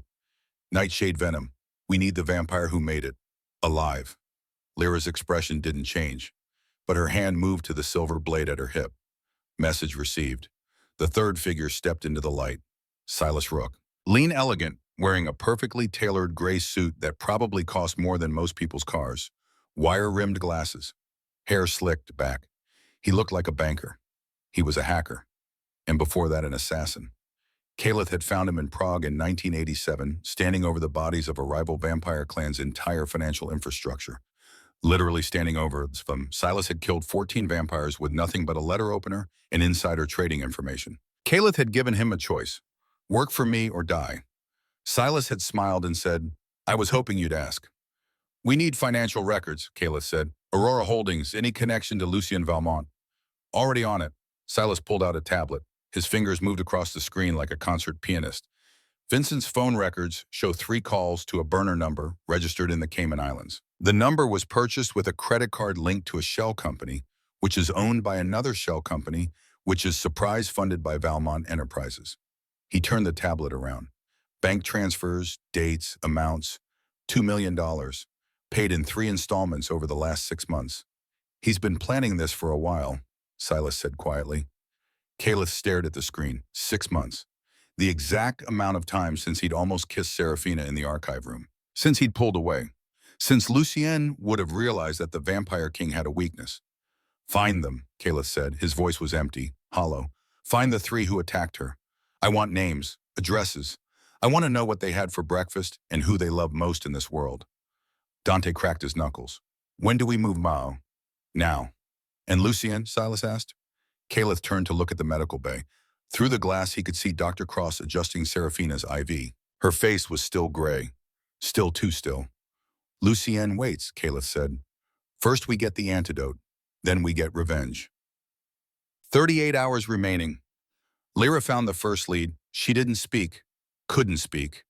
Nightshade venom. We need the vampire who made it. Alive. Lyra's expression didn't change, but her hand moved to the silver blade at her hip. Message received. The third figure stepped into the light. Silas Rook. Lean, elegant, wearing a perfectly tailored gray suit that probably cost more than most people's cars. Wire-rimmed glasses. Hair slicked back. He looked like a banker. He was a hacker. And before that, an assassin. Caleth had found him in Prague in 1987, standing over the bodies of a rival vampire clan's entire financial infrastructure. Literally standing over them, Silas had killed 14 vampires with nothing but a letter opener and insider trading information. Caleth had given him a choice. Work for me or die. Silas had smiled and said, I was hoping you'd ask. We need financial records, Caleth said. Aurora Holdings, any connection to Lucien Valmont? Already on it. Silas pulled out a tablet. His fingers moved across the screen like a concert pianist. Vincent's phone records show 3 calls to a burner number registered in the Cayman Islands. The number was purchased with a credit card linked to a shell company, which is owned by another shell company, which is surprise funded by Valmont Enterprises. He turned the tablet around. Bank transfers, dates, amounts, $2 million, paid in 3 installments over the last 6 months. He's been planning this for a while, Silas said quietly. Caleth stared at the screen. 6 months. The exact amount of time since he'd almost kissed Serafina in the archive room. Since he'd pulled away. Since Lucien would have realized that the Vampire King had a weakness. Find them, Caleth said. His voice was empty, hollow. Find the 3 who attacked her. I want names, addresses. I want to know what they had for breakfast and who they love most in this world. Dante cracked his knuckles. When do we move Mao? Now. And Lucien? Silas asked. Caleth turned to look at the medical bay. Through the glass, he could see Dr. Cross adjusting Serafina's IV. Her face was still gray. Still too still. Lucien waits, Caleth said. First we get the antidote. Then we get revenge. 38 hours remaining. Lyra found the first lead. She didn't speak. Couldn't speak.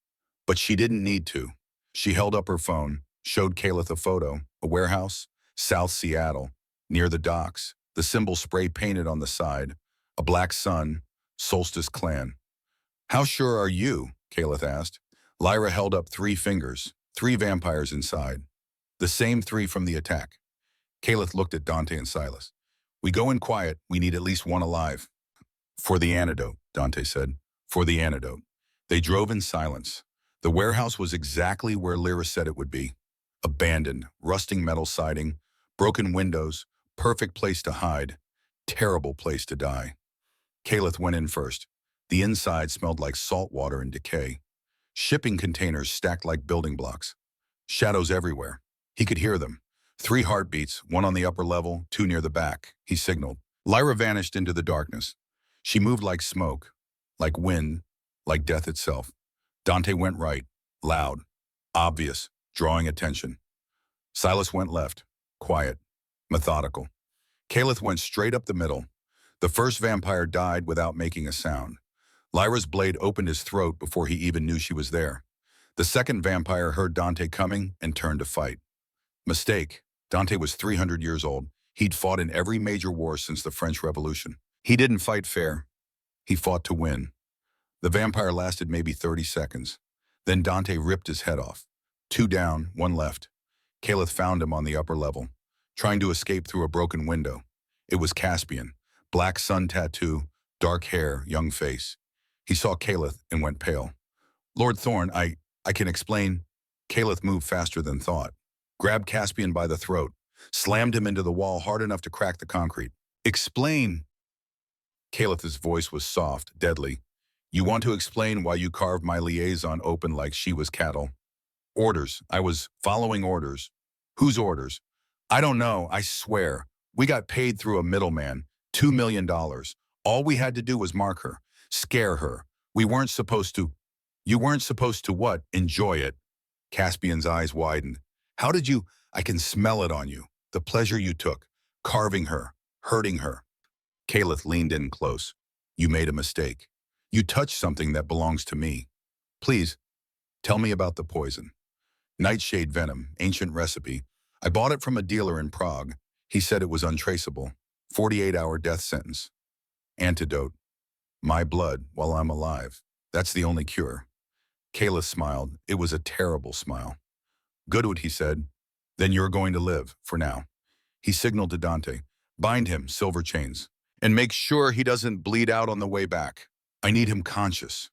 But she didn't need to. She held up her phone, showed Caleth a photo, a warehouse, South Seattle, near the docks, the symbol spray painted on the side, a black sun, Solstice Clan. How sure are you? Caleth asked. Lyra held up 3 fingers, 3 vampires inside. The same 3 from the attack. Caliph looked at Dante and Silas. We go in quiet. We need at least one alive. For the antidote, Dante said. For the antidote. They drove in silence. The warehouse was exactly where Lyra said it would be. Abandoned, rusting metal siding, broken windows, perfect place to hide, terrible place to die. Caliph went in first. The inside smelled like salt water and decay. Shipping containers stacked like building blocks. Shadows everywhere. He could hear them. 3 heartbeats, 1 on the upper level, 2 near the back. He signaled. Lyra vanished into the darkness. She moved like smoke, like wind, like death itself. Dante went right, loud, obvious, drawing attention. Silas went left, quiet, methodical. Caliph went straight up the middle. The first vampire died without making a sound. Lyra's blade opened his throat before he even knew she was there. The second vampire heard Dante coming and turned to fight. Mistake. Dante was 300 years old. He'd fought in every major war since the French Revolution. He didn't fight fair. He fought to win. The vampire lasted maybe 30 seconds. Then Dante ripped his head off. 2 down, 1 left. Caliph found him on the upper level, trying to escape through a broken window. It was Caspian. Black sun tattoo, dark hair, young face. He saw Caliph and went pale. Lord Thorn, I can explain. Caliph moved faster than thought. Grabbed Caspian by the throat, slammed him into the wall hard enough to crack the concrete. Explain. Caliph's voice was soft, deadly. You want to explain why you carved my liaison open like she was cattle? Orders. I was following orders. Whose orders? I don't know, I swear. We got paid through a middleman, $2 million. All we had to do was mark her, scare her. We weren't supposed to. You weren't supposed to what? Enjoy it. Caspian's eyes widened. How did you? I can smell it on you. The pleasure you took, carving her, hurting her. Caliph leaned in close. You made a mistake. You touched something that belongs to me. Please, tell me about the poison. Nightshade venom, ancient recipe. I bought it from a dealer in Prague. He said it was untraceable. 48-hour death sentence. Antidote. My blood while I'm alive. That's the only cure. Caliph smiled. It was a terrible smile. Goodwood, he said. Then you're going to live, for now. He signaled to Dante. Bind him, silver chains. And make sure he doesn't bleed out on the way back. I need him conscious.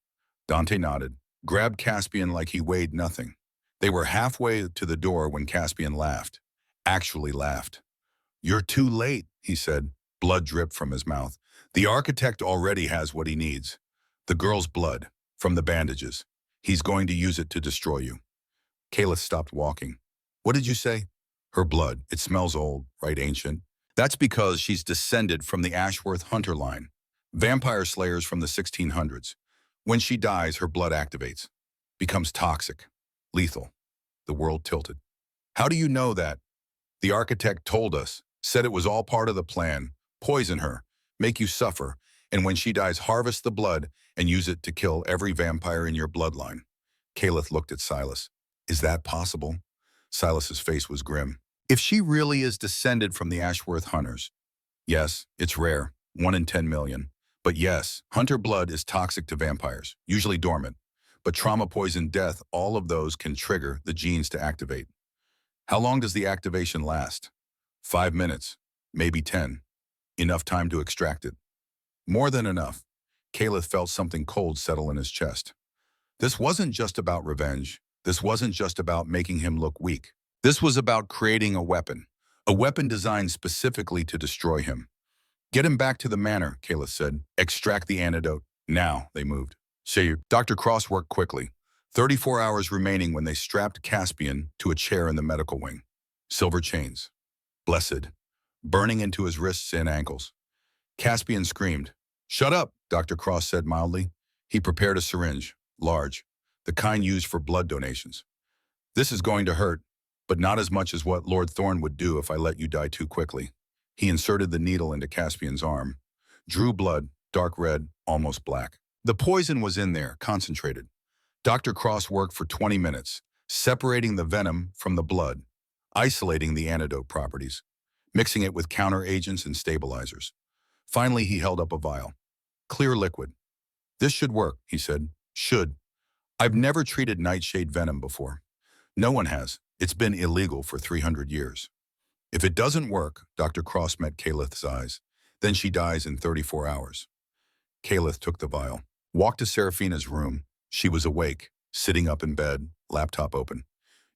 Dante nodded, grabbed Caspian like he weighed nothing. They were halfway to the door when Caspian laughed. Actually laughed. You're too late, he said. Blood dripped from his mouth. The architect already has what he needs. The girl's blood, from the bandages. He's going to use it to destroy you. Caliph stopped walking. What did you say? Her blood. It smells old, right, ancient? That's because she's descended from the Ashworth Hunter line. Vampire slayers from the 1600s. When she dies, her blood activates. Becomes toxic. Lethal. The world tilted. How do you know that? The architect told us. Said it was all part of the plan. Poison her. Make you suffer. And when she dies, harvest the blood and use it to kill every vampire in your bloodline. Caliph looked at Silas. Is that possible? Silas's face was grim. If she really is descended from the Ashworth Hunters. Yes, it's rare. 1 in 10 million. But yes, hunter blood is toxic to vampires, usually dormant. But trauma-poisoned death, all of those can trigger the genes to activate. How long does the activation last? 5 minutes, maybe 10. Enough time to extract it. More than enough. Caliph felt something cold settle in his chest. This wasn't just about revenge. This wasn't just about making him look weak. This was about creating a weapon designed specifically to destroy him. Get him back to the manor, Caliph said. Extract the antidote. Now, they moved. Say, Dr. Cross worked quickly. 34 hours remaining when they strapped Caspian to a chair in the medical wing. Silver chains. Blessed. Burning into his wrists and ankles. Caspian screamed. Shut up, Dr. Cross said mildly. He prepared a syringe, large, the kind used for blood donations. This is going to hurt, but not as much as what Lord Thorn would do if I let you die too quickly. He inserted the needle into Caspian's arm. Drew blood, dark red, almost black. The poison was in there, concentrated. Dr. Cross worked for 20 minutes, separating the venom from the blood, isolating the antidote properties, mixing it with counter-agents and stabilizers. Finally, he held up a vial. Clear liquid. This should work, he said. Should. I've never treated nightshade venom before. No one has. It's been illegal for 300 years. If it doesn't work, Dr. Cross met Calith's eyes. Then she dies in 34 hours. Calith took the vial, walked to Seraphina's room. She was awake, sitting up in bed, laptop open.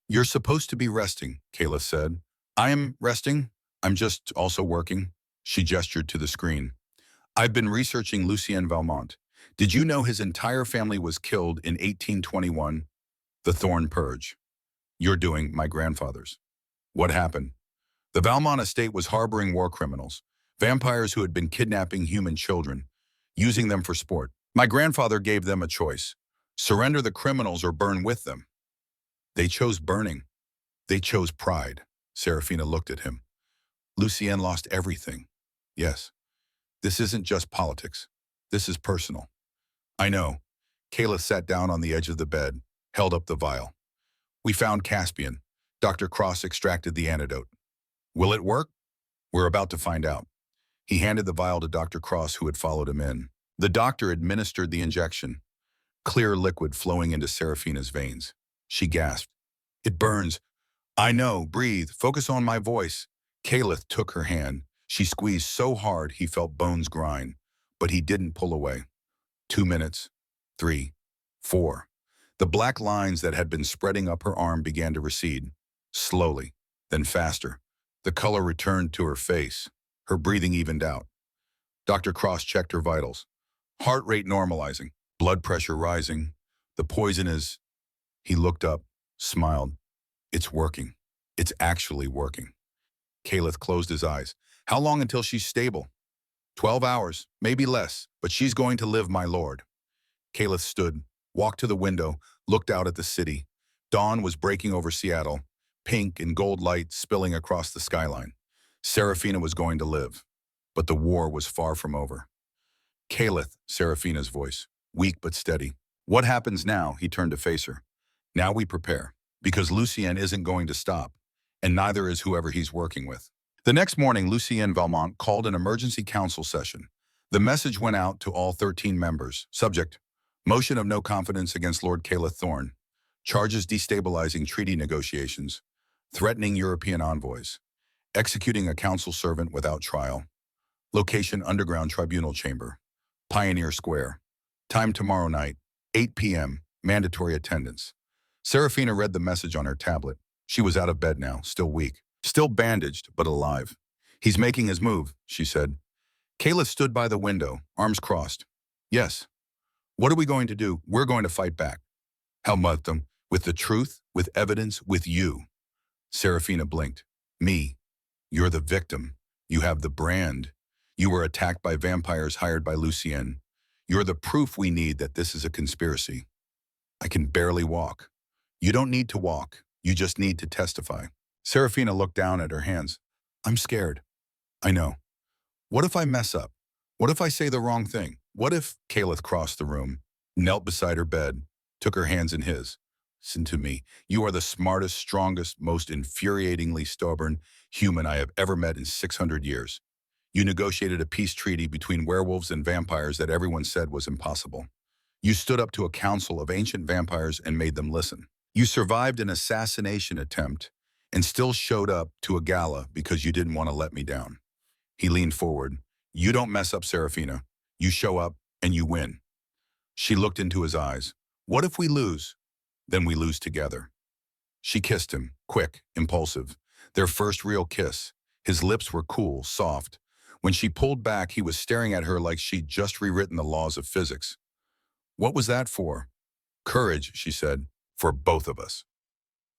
"You're supposed to be resting," Calith said. "I am resting. I'm just also working." She gestured to the screen. "I've been researching Lucien Valmont. Did you know his entire family was killed in 1821? The Thorn Purge. You're doing my grandfather's." "What happened?" "The Valmont estate was harboring war criminals, vampires who had been kidnapping human children, using them for sport. My grandfather gave them a choice: surrender the criminals or burn with them. They chose burning. They chose pride." Serafina looked at him. "Lucien lost everything." "Yes, this isn't just politics. This is personal." "I know." Kayla sat down on the edge of the bed, held up the vial. "We found Caspian." Dr. Cross extracted the antidote. "Will it work?" "We're about to find out." He handed the vial to Dr. Cross, who had followed him in. The doctor administered the injection, clear liquid flowing into Serafina's veins. She gasped. "It burns." "I know, breathe, focus on my voice." Calith took her hand. She squeezed so hard he felt bones grind, but he didn't pull away. 2 minutes, 3, 4. The black lines that had been spreading up her arm began to recede, slowly, then faster. The color returned to her face. Her breathing evened out. Dr. Cross checked her vitals. Heart rate normalizing, blood pressure rising. "The poison is..." He looked up, smiled. "It's working. It's actually working." Calith closed his eyes. "How long until she's stable?" 12 hours, maybe less, but she's going to live, my lord." Calith stood, walked to the window, looked out at the city. Dawn was breaking over Seattle, pink and gold light spilling across the skyline. Serafina was going to live, but the war was far from over. "Calith," Serafina's voice, weak but steady. "What happens now?" He turned to face her. "Now we prepare, because Lucien isn't going to stop, and neither is whoever he's working with." The next morning, Lucien Valmont called an emergency council session. The message went out to all 13 members. Subject: motion of no confidence against Lord Calith Thorne. Charges destabilizing treaty negotiations. Threatening European envoys. Executing a council servant without trial. Location: underground tribunal chamber. Pioneer Square. Time: tomorrow night, 8 p.m. Mandatory attendance. Serafina read the message on her tablet. She was out of bed now, still weak. Still bandaged, but alive. "He's making his move," she said. Calith stood by the window, arms crossed. "Yes. What are we going to do?" "We're going to fight back." "How much them? With the truth, with evidence, with you." Serafina blinked. "Me. You're the victim. You have the brand. You were attacked by vampires hired by Lucien. You're the proof we need that this is a conspiracy." "I can barely walk." "You don't need to walk. You just need to testify." Serafina looked down at her hands. "I'm scared." "I know. What if I mess up? What if I say the wrong thing? What if..." Calith crossed the room, knelt beside her bed, took her hands in his. "Listen to me. You are the smartest, strongest, most infuriatingly stubborn human I have ever met in 600 years. You negotiated a peace treaty between werewolves and vampires that everyone said was impossible. You stood up to a council of ancient vampires and made them listen. You survived an assassination attempt and still showed up to a gala because you didn't want to let me down." He leaned forward. "You don't mess up, Serafina. You show up and you win." She looked into his eyes. "What if we lose?" "Then we lose together." She kissed him, quick, impulsive. Their first real kiss. His lips were cool, soft. When she pulled back, he was staring at her like she'd just rewritten the laws of physics. "What was that for?" "Courage," she said, "for both of us."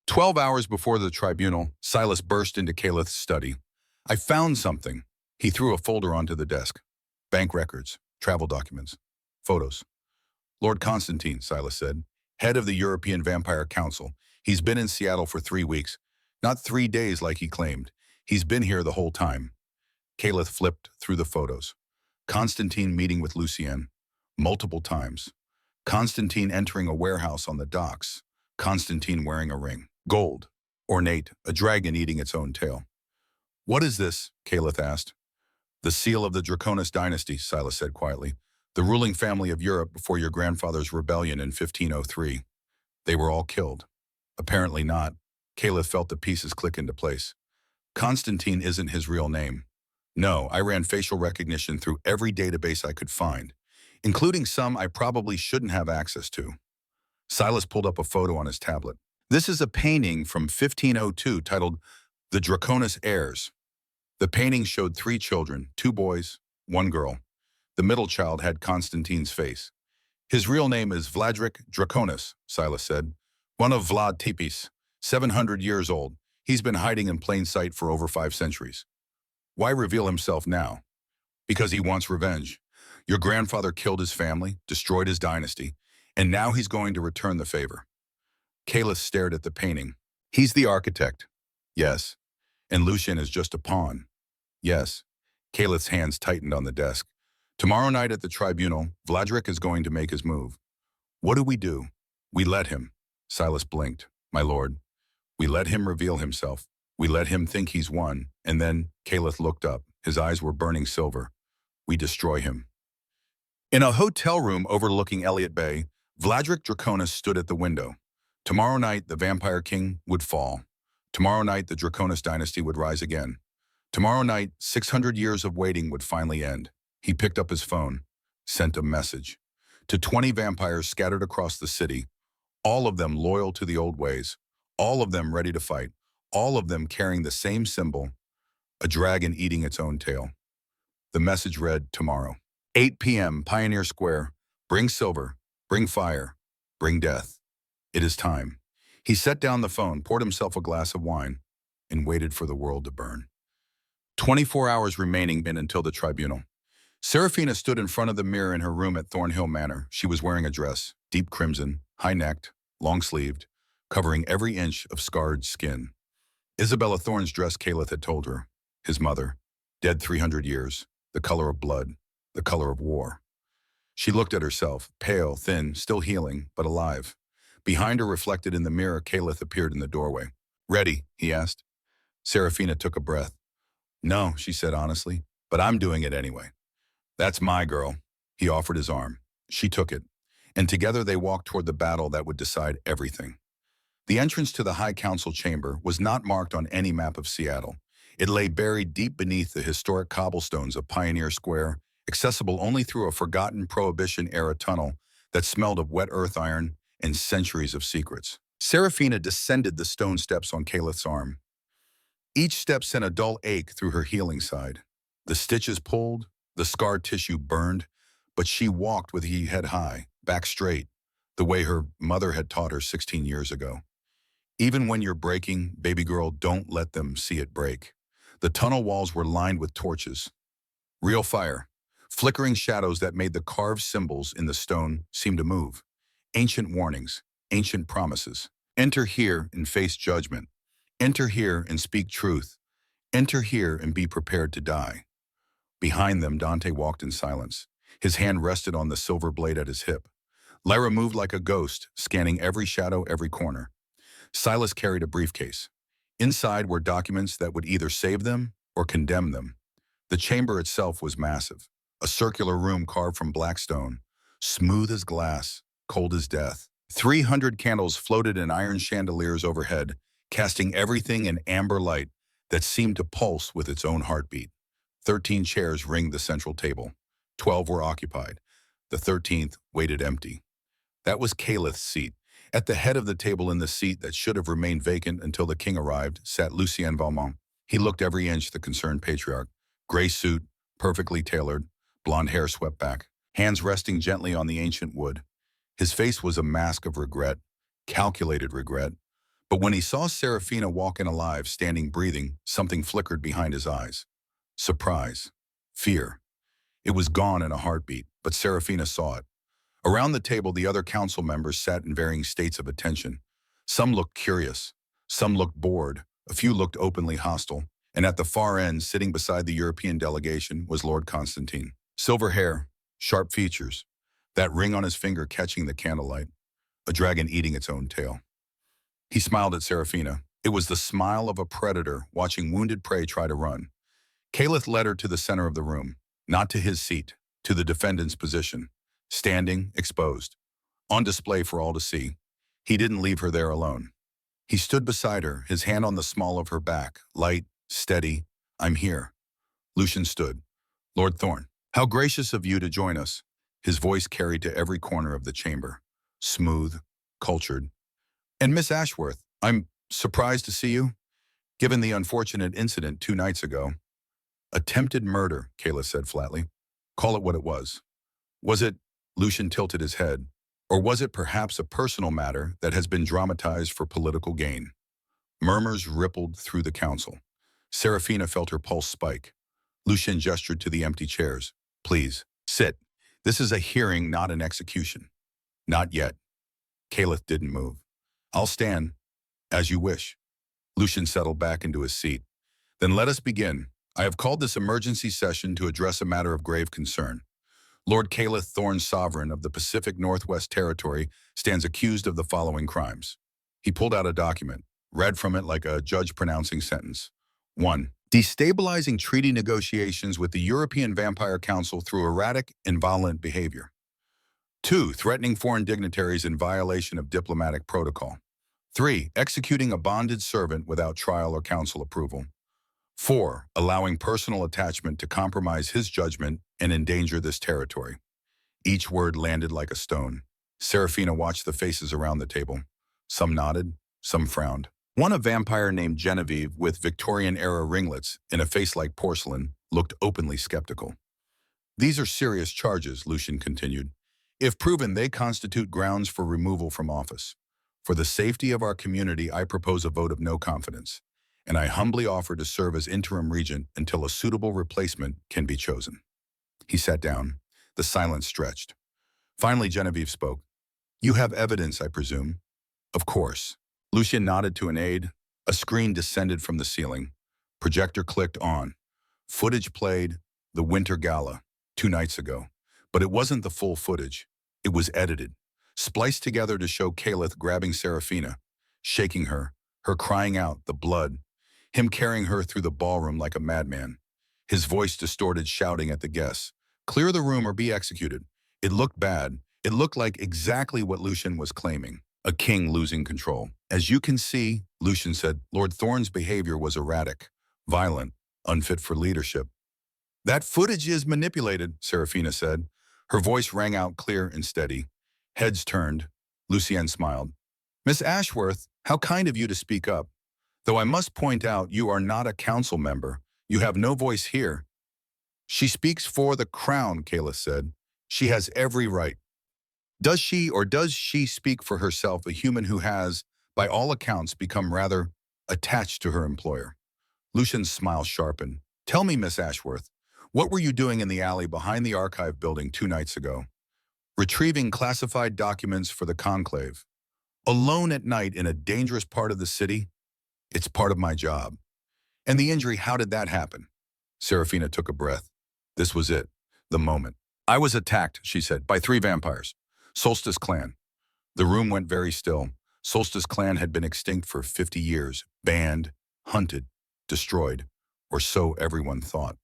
12 hours before the tribunal, Silas burst into Calith's study. "I found something." He threw a folder onto the desk. Bank records, travel documents, photos. "Lord Constantine," Silas said, "head of the European Vampire Council. He's been in Seattle for 3 weeks. Not 3 days like he claimed. He's been here the whole time." Calith flipped through the photos. Constantine meeting with Lucien. Multiple times. Constantine entering a warehouse on the docks. Constantine wearing a ring. Gold. Ornate. A dragon eating its own tail. "What is this?" Calith asked. "The seal of the Draconis dynasty," Silas said quietly. "The ruling family of Europe before your grandfather's rebellion in 1503. They were all killed." "Apparently not." Calith felt the pieces click into place. Constantine isn't his real name. No, I ran facial recognition through every database I could find, including some I probably shouldn't have access to. Silas pulled up a photo on his tablet. This is a painting from 1502 titled The Draconis Heirs. The painting showed three children, two boys, one girl. The middle child had Constantine's face. His real name is Vladric Draconis, Silas said. One of Vlad Tepes, 700 years old. He's been hiding in plain sight for over 5 centuries. Why reveal himself now? Because he wants revenge. Your grandfather killed his family, destroyed his dynasty, and now he's going to return the favor. Kalis stared at the painting. He's the architect. Yes. And Lucian is just a pawn. Yes. Kalis' hands tightened on the desk. Tomorrow night at the tribunal, Vladric is going to make his move. What do? We let him. Silas blinked. My lord. We let him reveal himself. We let him think he's won. And then Kalis looked up. His eyes were burning silver. We destroy him. In a hotel room overlooking Elliott Bay, Vladric Draconis stood at the window. Tomorrow night, the Vampire King would fall. Tomorrow night, the Draconis dynasty would rise again. Tomorrow night, 600 years of waiting would finally end. He picked up his phone, sent a message. To 20 vampires scattered across the city, all of them loyal to the old ways, all of them ready to fight, all of them carrying the same symbol, a dragon eating its own tail. The message read, tomorrow, 8 p.m., Pioneer Square. Bring silver, bring fire, bring death. It is time. He set down the phone, poured himself a glass of wine, and waited for the world to burn. 24 hours remaining until the tribunal. Serafina stood in front of the mirror in her room at Thornhill Manor. She was wearing a dress, deep crimson, high-necked, long-sleeved, covering every inch of scarred skin. Isabella Thorne's dress, Kalis had told her. His mother, dead 300 years, the color of blood, the color of war. She looked at herself, pale, thin, still healing, but alive. Behind her, reflected in the mirror, Kalis appeared in the doorway. Ready? He asked. Serafina took a breath. No, she said honestly, but I'm doing it anyway. That's my girl. He offered his arm. She took it, and together they walked toward the battle that would decide everything. The entrance to the High Council chamber was not marked on any map of Seattle. It lay buried deep beneath the historic cobblestones of Pioneer Square, accessible only through a forgotten Prohibition-era tunnel that smelled of wet earth iron and centuries of secrets. Serafina descended the stone steps on Kalis' arm. Each step sent a dull ache through her healing side. The stitches pulled, the scar tissue burned, but she walked with her head high, back straight, the way her mother had taught her 16 years ago. Even when you're breaking, baby girl, don't let them see it break. The tunnel walls were lined with torches. Real fire. Flickering shadows that made the carved symbols in the stone seem to move. Ancient warnings, ancient promises. Enter here and face judgment. Enter here and speak truth. Enter here and be prepared to die. Behind them, Dante walked in silence. His hand rested on the silver blade at his hip. Lyra moved like a ghost, scanning every shadow, every corner. Silas carried a briefcase. Inside were documents that would either save them or condemn them. The chamber itself was massive, a circular room carved from black stone, smooth as glass, cold as death. 300 candles floated in iron chandeliers overhead, casting everything in amber light that seemed to pulse with its own heartbeat. 13 chairs ringed the central table. 12 were occupied. The 13th waited empty. That was Kalis' seat. At the head of the table, in the seat that should have remained vacant until the king arrived, sat Lucien Valmont. He looked every inch the concerned patriarch. Gray suit, perfectly tailored, blonde hair swept back, hands resting gently on the ancient wood. His face was a mask of regret, calculated regret. But when he saw Serafina walk in alive, standing breathing, something flickered behind his eyes. Surprise. Fear. It was gone in a heartbeat, but Serafina saw it. Around the table, the other council members sat in varying states of attention. Some looked curious. Some looked bored. A few looked openly hostile. And at the far end, sitting beside the European delegation, was Lord Constantine. Silver hair, sharp features, that ring on his finger catching the candlelight, a dragon eating its own tail. He smiled at Serafina. It was the smile of a predator watching wounded prey try to run. Kalis led her to the center of the room, not to his seat, to the defendant's position, standing, exposed, on display for all to see. He didn't leave her there alone. He stood beside her, his hand on the small of her back, light, Steady. I'm here. Lucian stood. Lord Thorne, how gracious of you to join us. His voice carried to every corner of the chamber. Smooth, cultured. And Miss Ashworth, I'm surprised to see you, given the unfortunate incident 2 nights ago. Attempted murder, Kayla said flatly. Call it what it was. Was it, Lucian tilted his head, or was it perhaps a personal matter that has been dramatized for political gain? Murmurs rippled through the council. Serafina felt her pulse spike. Lucian gestured to the empty chairs. Please, sit. This is a hearing, not an execution. Not yet. Caliph didn't move. I'll stand, as you wish. Lucian settled back into his seat. Then let us begin. I have called this emergency session to address a matter of grave concern. Lord Caliph Thorne, sovereign of the Pacific Northwest Territory, stands accused of the following crimes. He pulled out a document, read from it like a judge pronouncing sentence. 1. Destabilizing treaty negotiations with the European Vampire Council through erratic and violent behavior. 2. Threatening foreign dignitaries in violation of diplomatic protocol. 3. Executing a bonded servant without trial or council approval. 4. Allowing personal attachment to compromise his judgment and endanger this territory. Each word landed like a stone. Serafina watched the faces around the table. Some nodded, some frowned. One, a vampire named Genevieve with Victorian-era ringlets and a face like porcelain, looked openly skeptical. These are serious charges, Lucian continued. If proven, they constitute grounds for removal from office. For the safety of our community, I propose a vote of no confidence, and I humbly offer to serve as interim regent until a suitable replacement can be chosen. He sat down. The silence stretched. Finally, Genevieve spoke. You have evidence, I presume? Of course. Lucian nodded to an aide. A screen descended from the ceiling. Projector clicked on. Footage played, the Winter Gala, 2 nights ago. But it wasn't the full footage. It was edited, spliced together to show Caliph grabbing Serafina, shaking her crying out, the blood, him carrying her through the ballroom like a madman. His voice distorted, shouting at the guests, clear the room or be executed. It looked bad. It looked like exactly what Lucian was claiming, a king losing control. As you can see, Lucian said, Lord Thorne's behavior was erratic, violent, unfit for leadership. That footage is manipulated, Serafina said. Her voice rang out clear and steady. Heads turned. Lucienne smiled. Miss Ashworth, how kind of you to speak up. Though I must point out you are not a council member. You have no voice here. She speaks for the crown, Caliph said. She has every right. Does she speak for herself, a human who has, by all accounts, become rather attached to her employer? Lucian's smile sharpened. Tell me, Miss Ashworth, what were you doing in the alley behind the archive building 2 nights ago? Retrieving classified documents for the conclave. Alone at night in a dangerous part of the city? It's part of my job. And the injury, how did that happen? Serafina took a breath. This was it, the moment. I was attacked, she said, by 3 vampires. Solstice clan. The room went very still. Solstice clan had been extinct for 50 years, banned, hunted, destroyed, or so everyone thought.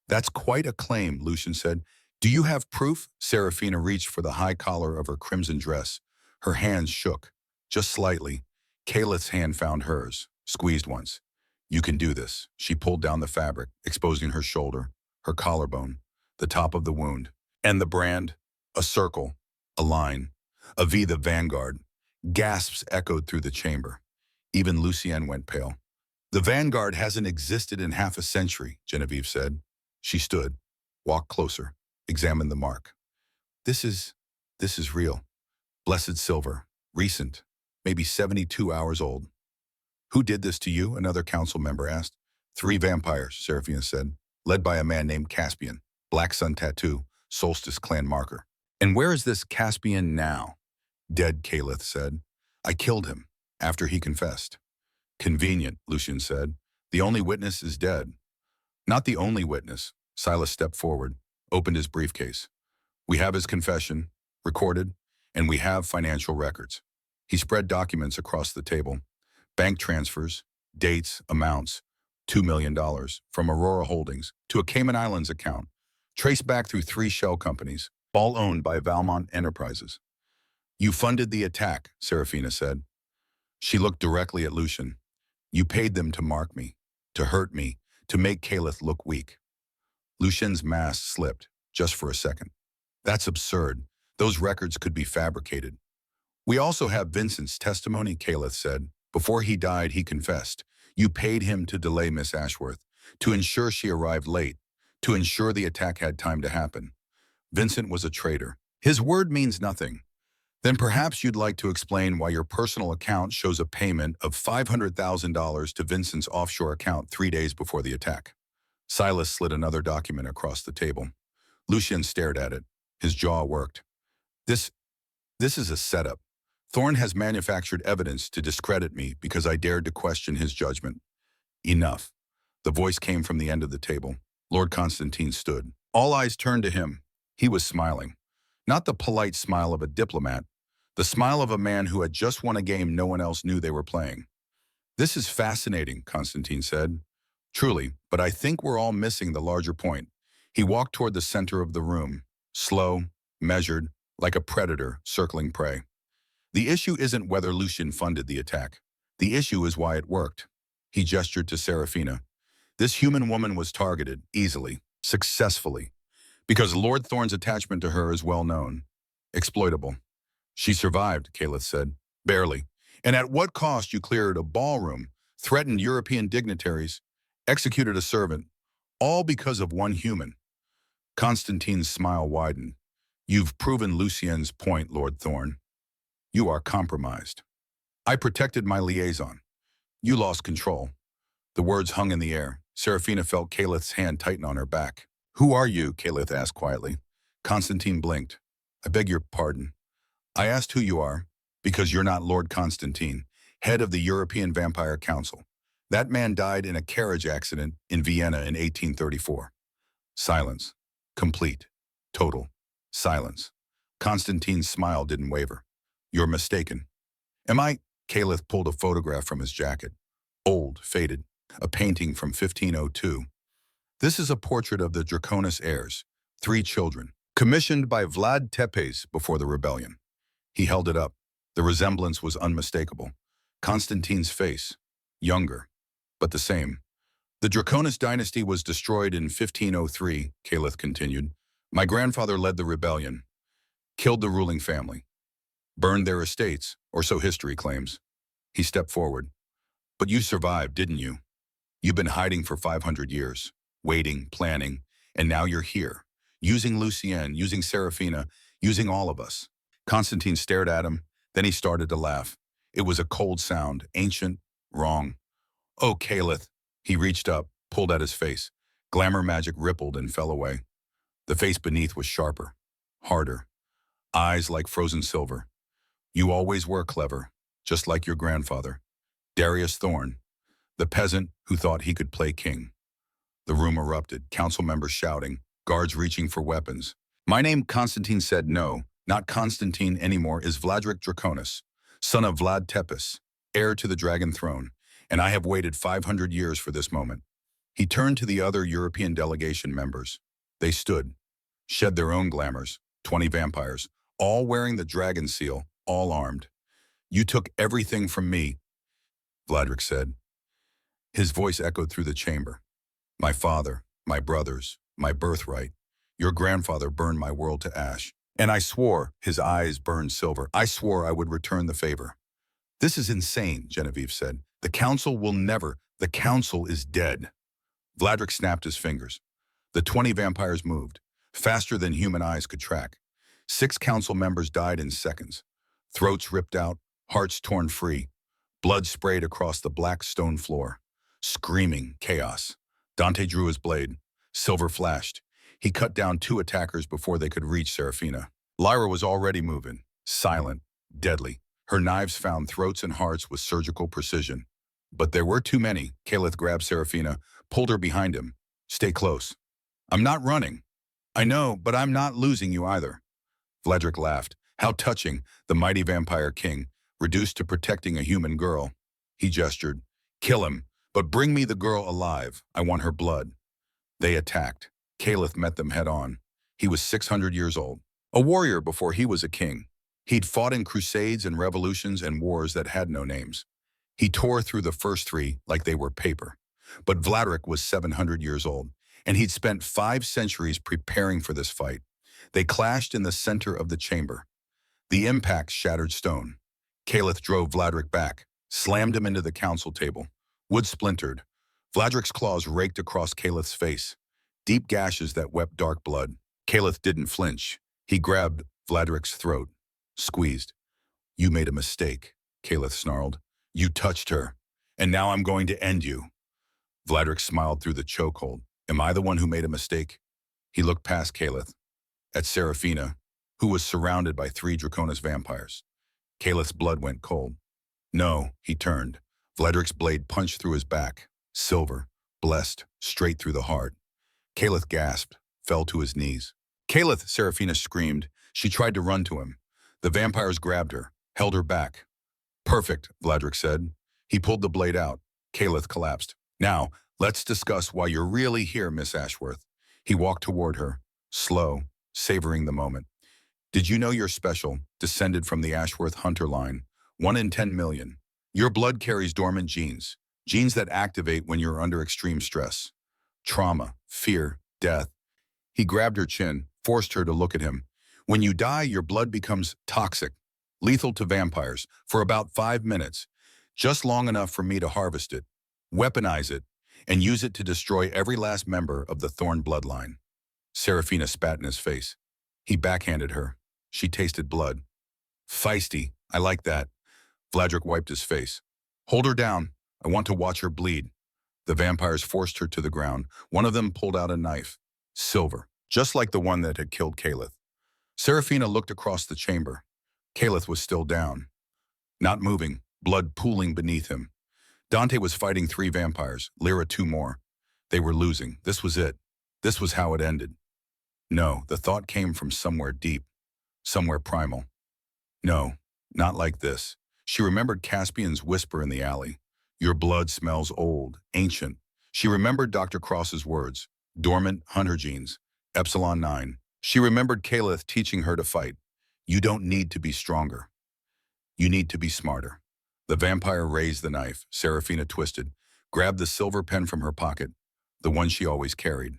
That's quite a claim, Lucian said. Do you have proof? Serafina reached for the high collar of her crimson dress. Her hands shook, just slightly. Caliph's hand found hers, squeezed once. You can do this. She pulled down the fabric, exposing her shoulder, her collarbone, the top of the wound. And the brand? A circle, a line, a V, the vanguard. Gasps echoed through the chamber. Even Lucienne went pale. The vanguard hasn't existed in half a century, Genevieve said. She stood, walked closer, examined the mark. This is real. Blessed silver, recent, maybe 72 hours old. Who did this to you? Another council member asked. 3 vampires, Serafina said, led by a man named Caspian. Black sun tattoo, Solstice clan marker. And where is this Caspian now? Dead, Caliph said. I killed him, after he confessed. Convenient, Lucian said. The only witness is dead. Not the only witness. Silas stepped forward, opened his briefcase. We have his confession, recorded, and we have financial records. He spread documents across the table. Bank transfers, dates, amounts, $2 million from Aurora Holdings to a Cayman Islands account, traced back through 3 shell companies, all owned by Valmont Enterprises. You funded the attack, Serafina said. She looked directly at Lucian. You paid them to mark me, to hurt me, to make Caliph look weak. Lucien's mask slipped, just for a second. That's absurd. Those records could be fabricated. We also have Vincent's testimony, Caliph said. Before he died, he confessed. You paid him to delay Miss Ashworth, to ensure she arrived late, to ensure the attack had time to happen. Vincent was a traitor. His word means nothing. Then perhaps you'd like to explain why your personal account shows a payment of $500,000 to Vincent's offshore account 3 days before the attack. Silas slid another document across the table. Lucien stared at it. His jaw worked. This is a setup. Thorne has manufactured evidence to discredit me because I dared to question his judgment. Enough. The voice came from the end of the table. Lord Constantine stood. All eyes turned to him. He was smiling. Not the polite smile of a diplomat, the smile of a man who had just won a game no one else knew they were playing. This is fascinating, Constantine said. Truly, but I think we're all missing the larger point. He walked toward the center of the room, slow, measured, like a predator circling prey. The issue isn't whether Lucien funded the attack. The issue is why it worked. He gestured to Serafina. This human woman was targeted, easily, successfully, because Lord Thorne's attachment to her is well known. Exploitable. She survived, Caliph said. Barely. And at what cost you cleared a ballroom, threatened European dignitaries, executed a servant, all because of one human. Constantine's smile widened. You've proven Lucien's point, Lord Thorne. You are compromised. I protected my liaison. You lost control. The words hung in the air. Serafina felt Caliph's hand tighten on her back. Who are you? Caliph asked quietly. Constantine blinked. I beg your pardon. I asked who you are, because you're not Lord Constantine, head of the European Vampire Council. That man died in a carriage accident in Vienna in 1834. Silence. Complete. Total. Silence. Constantine's smile didn't waver. You're mistaken. Am I? Caliph pulled a photograph from his jacket. Old, faded. A painting from 1502. This is a portrait of the Draconis heirs, 3 children, commissioned by Vlad Tepes before the rebellion. He held it up. The resemblance was unmistakable. Constantine's face, younger, but the same. The Draconis dynasty was destroyed in 1503, Caliph continued. My grandfather led the rebellion, killed the ruling family, burned their estates, or so history claims. He stepped forward. But you survived, didn't you? You've been hiding for 500 years, waiting, planning, and now you're here, using Lucien, using Serafina, using all of us. Constantine stared at him, then he started to laugh. It was a cold sound, ancient, wrong. Oh, Caliph. He reached up, pulled at his face. Glamour magic rippled and fell away. The face beneath was sharper, harder, eyes like frozen silver. You always were clever, just like your grandfather. Darius Thorne, the peasant who thought he could play king. The room erupted, council members shouting, guards reaching for weapons. My name, Constantine said, no, not Constantine anymore, is Vladric Draconis, son of Vlad Tepes, heir to the dragon throne, and I have waited 500 years for this moment. He turned to the other European delegation members. They stood, shed their own glamours, 20 vampires, all wearing the dragon seal, all armed. You took everything from me, Vladric said. His voice echoed through the chamber. My father, my brothers, my birthright. Your grandfather burned my world to ash. And I swore, his eyes burned silver, I swore I would return the favor. This is insane, Genevieve said. The council will never, the council is dead. Vladric snapped his fingers. The 20 vampires moved, faster than human eyes could track. 6 council members died in seconds. Throats ripped out, hearts torn free. Blood sprayed across the black stone floor. Screaming chaos. Dante drew his blade. Silver flashed. He cut down 2 attackers before they could reach Serafina. Lyra was already moving, silent, deadly. Her knives found throats and hearts with surgical precision. But there were too many. Caliph grabbed Serafina, pulled her behind him. Stay close. I'm not running. I know, but I'm not losing you either. Vladric laughed. How touching, the mighty vampire king, reduced to protecting a human girl. He gestured. Kill him, but bring me the girl alive. I want her blood. They attacked. Caliph met them head on. He was 600 years old, a warrior before he was a king. He'd fought in crusades and revolutions and wars that had no names. He tore through the first 3 like they were paper. But Vladrik was 700 years old, and he'd spent 5 centuries preparing for this fight. They clashed in the center of the chamber. The impact shattered stone. Kalith drove Vladrik back, slammed him into the council table. Wood splintered. Vladrik's claws raked across Kalith's face, deep gashes that wept dark blood. Kalith didn't flinch. He grabbed Vladrik's throat, squeezed. "You made a mistake," Kalith snarled. "You touched her, and now I'm going to end you." Vladrik smiled through the chokehold. "Am I the one who made a mistake?" He looked past Kalith, at Serafina, who was surrounded by 3 Draconis vampires. Kalith's blood went cold. "No," he turned. Vladrik's blade punched through his back. Silver, blessed, straight through the heart. Kalith gasped, fell to his knees. "Kalith," Serafina screamed. She tried to run to him. The vampires grabbed her, held her back. "Perfect," Vladrik said. He pulled the blade out. Kalith collapsed. "Now, let's discuss why you're really here, Miss Ashworth." He walked toward her, slow, savoring the moment. "Did you know you're special, descended from the Ashworth Hunter line? 1 in 10 million. Your blood carries dormant genes, genes that activate when you're under extreme stress. Trauma, fear, death." He grabbed her chin, forced her to look at him. "When you die, your blood becomes toxic, lethal to vampires, for about 5 minutes, just long enough for me to harvest it, weaponize it, and use it to destroy every last member of the Thorn bloodline." Serafina spat in his face. He backhanded her. She tasted blood. "Feisty, I like that." Vladrik wiped his face. "Hold her down. I want to watch her bleed." The vampires forced her to the ground. One of them pulled out a knife. Silver, just like the one that had killed Kalith. Serafina looked across the chamber. Kalith was still down, not moving, blood pooling beneath him. Dante was fighting 3 vampires, Lyra 2 more. They were losing. This was it. This was how it ended. No, the thought came from somewhere deep, somewhere primal. No, not like this. She remembered Caspian's whisper in the alley. "Your blood smells old, ancient." She remembered Dr. Cross's words, dormant hunter genes, Epsilon 9. She remembered Kalith teaching her to fight. "You don't need to be stronger. You need to be smarter." The vampire raised the knife. Serafina twisted, grabbed the silver pen from her pocket, the one she always carried.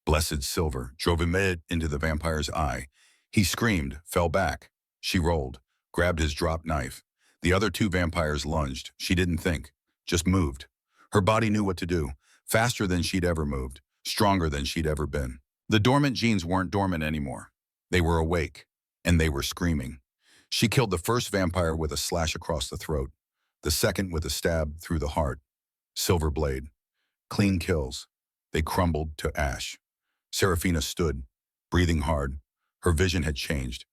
Blessed silver drove him into the vampire's eye. He screamed, fell back. She rolled, grabbed his dropped knife. The other 2 vampires lunged. She didn't think, just moved. Her body knew what to do, faster than she'd ever moved, stronger than she'd ever been. The dormant genes weren't dormant anymore. They were awake, and they were screaming. She killed the first vampire with a slash across the throat, the second with a stab through the heart. Silver blade. Clean kills. They crumbled to ash. Serafina stood, breathing hard. Her vision had changed.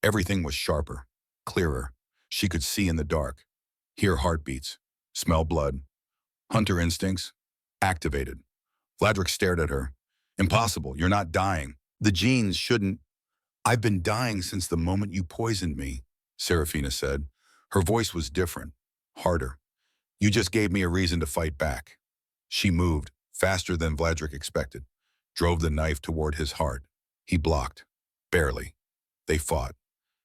Everything was sharper, clearer. She could see in the dark, hear heartbeats, smell blood. Hunter instincts activated. Vladrik stared at her. "Impossible, you're not dying. The genes shouldn't." "I've been dying since the moment you poisoned me," Serafina said. Her voice was different, harder. "You just gave me a reason to fight back." She moved, faster than Vladrik expected, drove the knife toward his heart. He blocked. Barely. They fought.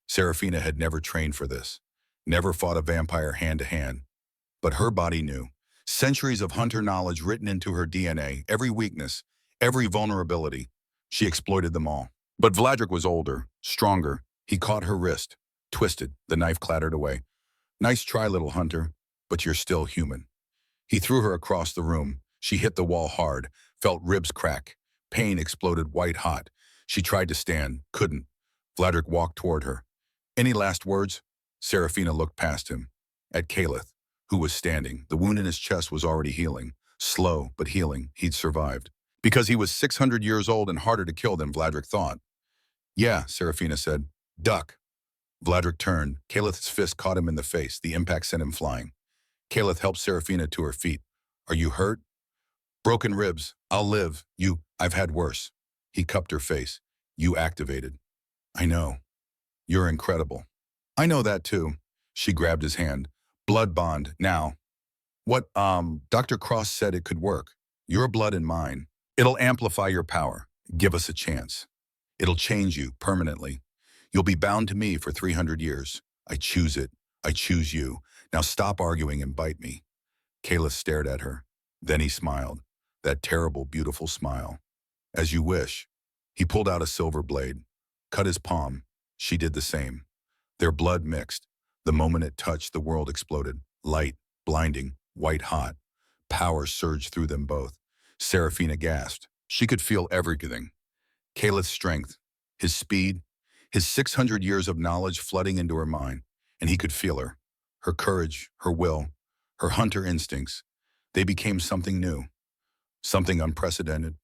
Serafina had never trained for this, never fought a vampire hand-to-hand. But her body knew. Centuries of hunter knowledge written into her DNA, every weakness, every vulnerability. She exploited them all. But Vladrik was older, stronger. He caught her wrist, twisted. The knife clattered away. "Nice try, little hunter, but you're still human." He threw her across the room. She hit the wall hard, felt ribs crack. Pain exploded white hot. She tried to stand, couldn't. Vladrik walked toward her. "Any last words?" Serafina looked past him, at Kalith, who was standing. The wound in his chest was already healing. Slow, but healing. He'd survived. Because he was 600 years old and harder to kill than Vladrik thought. "Yeah," Serafina said. "Duck." Vladrik turned. Kalith's fist caught him in the face. The impact sent him flying. Kalith helped Serafina to her feet. "Are you hurt?" "Broken ribs. I'll live. I've had worse." He cupped her face. "You activated." "I know. You're incredible." "I know that too." She grabbed his hand. "Blood bond, now." "What, Dr. Cross said it could work. Your blood and mine. It'll amplify your power. Give us a chance. It'll change you permanently. You'll be bound to me for 300 years. I choose it. I choose you. Now stop arguing and bite me." Kalith stared at her. Then he smiled, that terrible, beautiful smile. As you wish. He pulled out a silver blade, cut his palm. She did the same. Their blood mixed. The moment it touched, the world exploded. Light, blinding, white hot. Power surged through them both. Serafina gasped. She could feel everything. Caleth's strength, his speed, his 600 years of knowledge flooding into her mind, and he could feel her. Her courage, her will, her hunter instincts. They became something new, something unprecedented.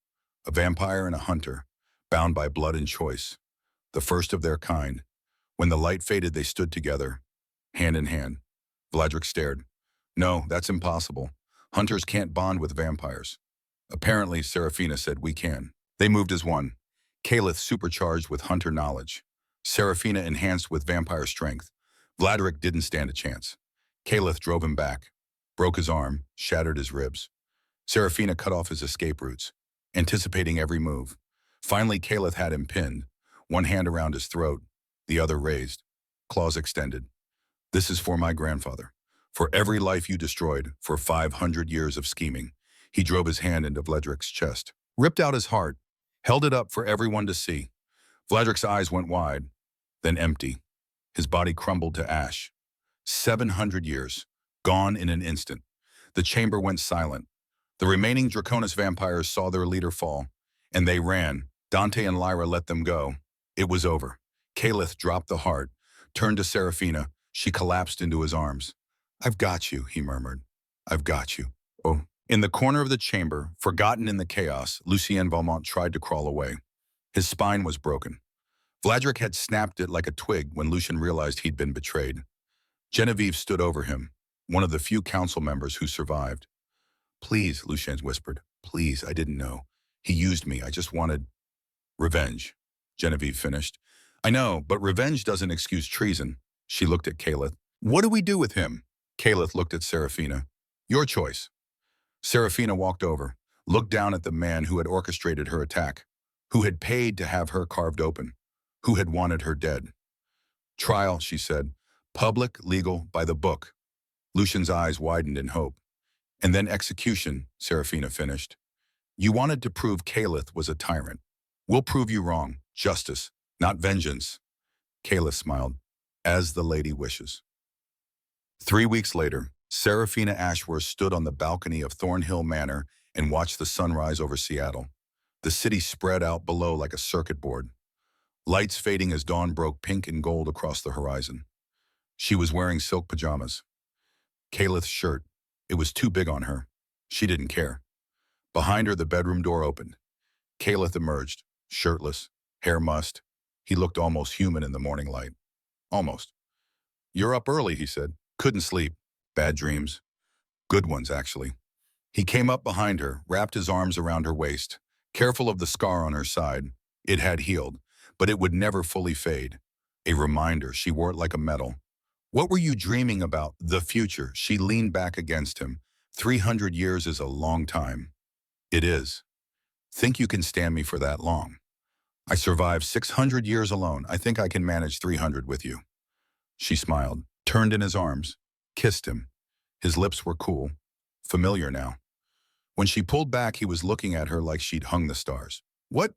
A vampire and a hunter, bound by blood and choice. The first of their kind. When the light faded, they stood together, hand in hand. Vladrik stared. No, that's impossible. Hunters can't bond with vampires. Apparently, Serafina said we can. They moved as one. Caleth supercharged with hunter knowledge. Serafina enhanced with vampire strength. Vladrik didn't stand a chance. Caleth drove him back, broke his arm, shattered his ribs. Serafina cut off his escape routes, anticipating every move. Finally, Caleth had him pinned, one hand around his throat, the other raised, claws extended. This is for my grandfather. For every life you destroyed, for 500 years of scheming. He drove his hand into Vladrik's chest, ripped out his heart, held it up for everyone to see. Vladrik's eyes went wide, then empty. His body crumbled to ash. 700 years, gone in an instant. The chamber went silent. The remaining Draconis vampires saw their leader fall, and they ran. Dante and Lyra let them go. It was over. Caleth dropped the heart, turned to Serafina. She collapsed into his arms. I've got you, he murmured. I've got you. Oh. In the corner of the chamber, forgotten in the chaos, Lucien Valmont tried to crawl away. His spine was broken. Vladrik had snapped it like a twig when Lucien realized he'd been betrayed. Genevieve stood over him, one of the few council members who survived. Please, Lucien whispered. Please, I didn't know. He used me. I just wanted revenge. Genevieve finished. I know, but revenge doesn't excuse treason. She looked at Caleth. What do we do with him? Caleth looked at Serafina. Your choice. Serafina walked over, looked down at the man who had orchestrated her attack, who had paid to have her carved open, who had wanted her dead. Trial, she said. Public, legal, by the book. Lucien's eyes widened in hope. And then execution, Serafina finished. You wanted to prove Caleth was a tyrant. We'll prove you wrong. Justice, not vengeance. Caleth smiled. As the lady wishes. 3 weeks later, Serafina Ashworth stood on the balcony of Thornhill Manor and watched the sunrise over Seattle. The city spread out below like a circuit board. Lights fading as dawn broke pink and gold across the horizon. She was wearing silk pajamas. Caleth's shirt. It was too big on her. She didn't care. Behind her, the bedroom door opened. Caleth emerged, shirtless, hair mussed. He looked almost human in the morning light. Almost. You're up early, he said. Couldn't sleep. Bad dreams. Good ones, actually. He came up behind her, wrapped his arms around her waist, careful of the scar on her side. It had healed, but it would never fully fade. A reminder, she wore it like a medal. What were you dreaming about? The future. She leaned back against him. 300 years is a long time. It is. Think you can stand me for that long? I survived 600 years alone. I think I can manage 300 with you. She smiled, turned in his arms, kissed him. His lips were cool, familiar now. When she pulled back, he was looking at her like she'd hung the stars. What?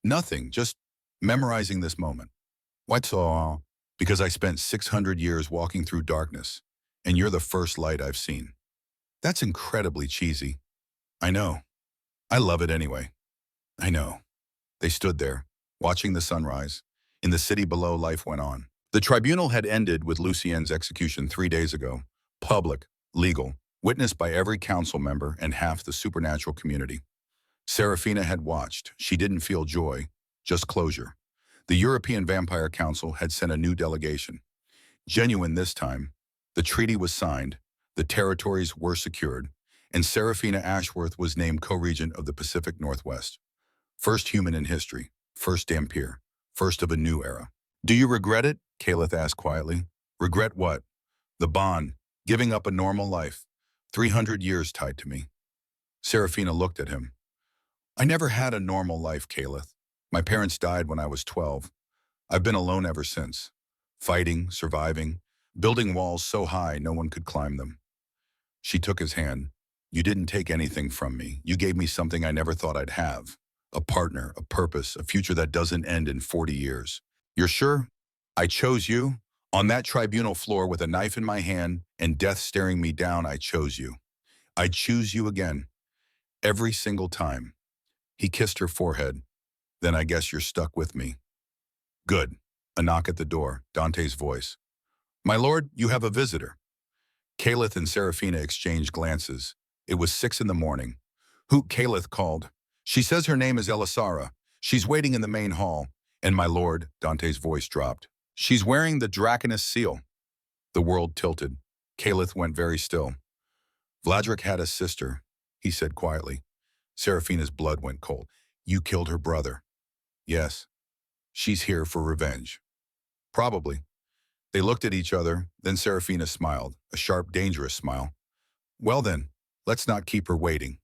Nothing, just memorizing this moment. What's all? Because I spent 600 years walking through darkness, and you're the first light I've seen. That's incredibly cheesy. I know. I love it anyway. I know. They stood there, watching the sunrise. In the city below, life went on. The tribunal had ended with Lucien's execution 3 days ago. Public, legal, witnessed by every council member and half the supernatural community. Serafina had watched. She didn't feel joy, just closure. The European Vampire Council had sent a new delegation. Genuine this time. The treaty was signed, the territories were secured, and Serafina Ashworth was named co-regent of the Pacific Northwest. First human in history, first Dhampir, first of a new era. Do you regret it? Caleth asked quietly. Regret what? The bond, giving up a normal life, 300 years tied to me. Serafina looked at him. I never had a normal life, Caleth. My parents died when I was 12. I've been alone ever since. Fighting, surviving, building walls so high no one could climb them. She took his hand. You didn't take anything from me. You gave me something I never thought I'd have. A partner, a purpose, a future that doesn't end in 40 years. You're sure? I chose you? On that tribunal floor with a knife in my hand and death staring me down, I chose you. I choose you again. Every single time. He kissed her forehead. Then I guess you're stuck with me. Good. A knock at the door, Dante's voice. My lord, you have a visitor. Caliph and Seraphina exchanged glances. It was 6 in the morning. Caliph called. She says her name is Elisara. She's waiting in the main hall. And my lord, Dante's voice dropped. She's wearing the Draconus seal. The world tilted. Caliph went very still. Vladric had a sister, he said quietly. Seraphina's blood went cold. You killed her brother. Yes. She's here for revenge. Probably. They looked at each other, then Seraphina smiled, a sharp, dangerous smile. Well then, let's not keep her waiting.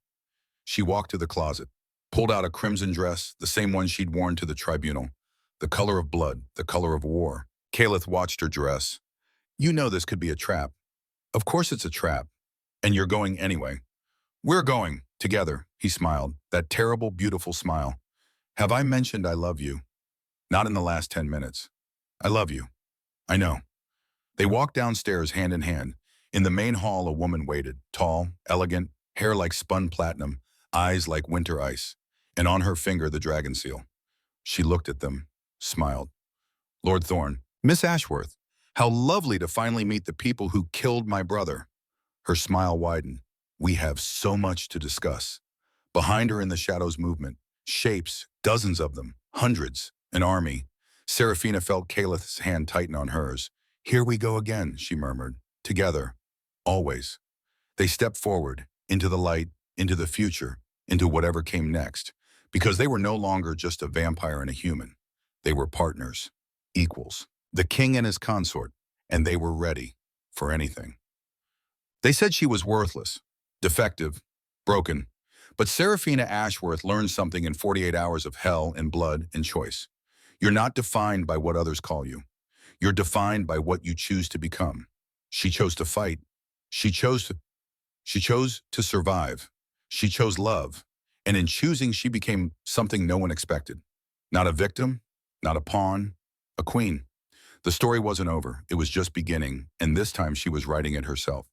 She walked to the closet, pulled out a crimson dress, the same one she'd worn to the tribunal. The color of blood, the color of war. Caliph watched her dress. You know this could be a trap. Of course it's a trap. And you're going anyway. We're going, together, he smiled, that terrible, beautiful smile. Have I mentioned I love you? Not in the last 10 minutes. I love you. I know. They walked downstairs hand in hand. In the main hall, a woman waited, tall, elegant, hair like spun platinum, eyes like winter ice, and on her finger the dragon seal. She looked at them, smiled. Lord Thorne, Miss Ashworth, how lovely to finally meet the people who killed my brother. Her smile widened. We have so much to discuss. Behind her in the shadows movement, shapes, dozens of them, hundreds, an army. Seraphina felt Caliph's hand tighten on hers. Here we go again, she murmured. Together. Always. They stepped forward, into the light, into the future, into whatever came next, because they were no longer just a vampire and a human. They were partners, equals, the king and his consort, and they were ready for anything. They said she was worthless, defective, broken, but Seraphina Ashworth learned something in 48 hours of hell and blood and choice. You're not defined by what others call you. You're defined by what you choose to become. She chose to fight. She chose to survive. She chose love. And in choosing, she became something no one expected. Not a victim, not a pawn, a queen. The story wasn't over. It was just beginning, and this time she was writing it herself.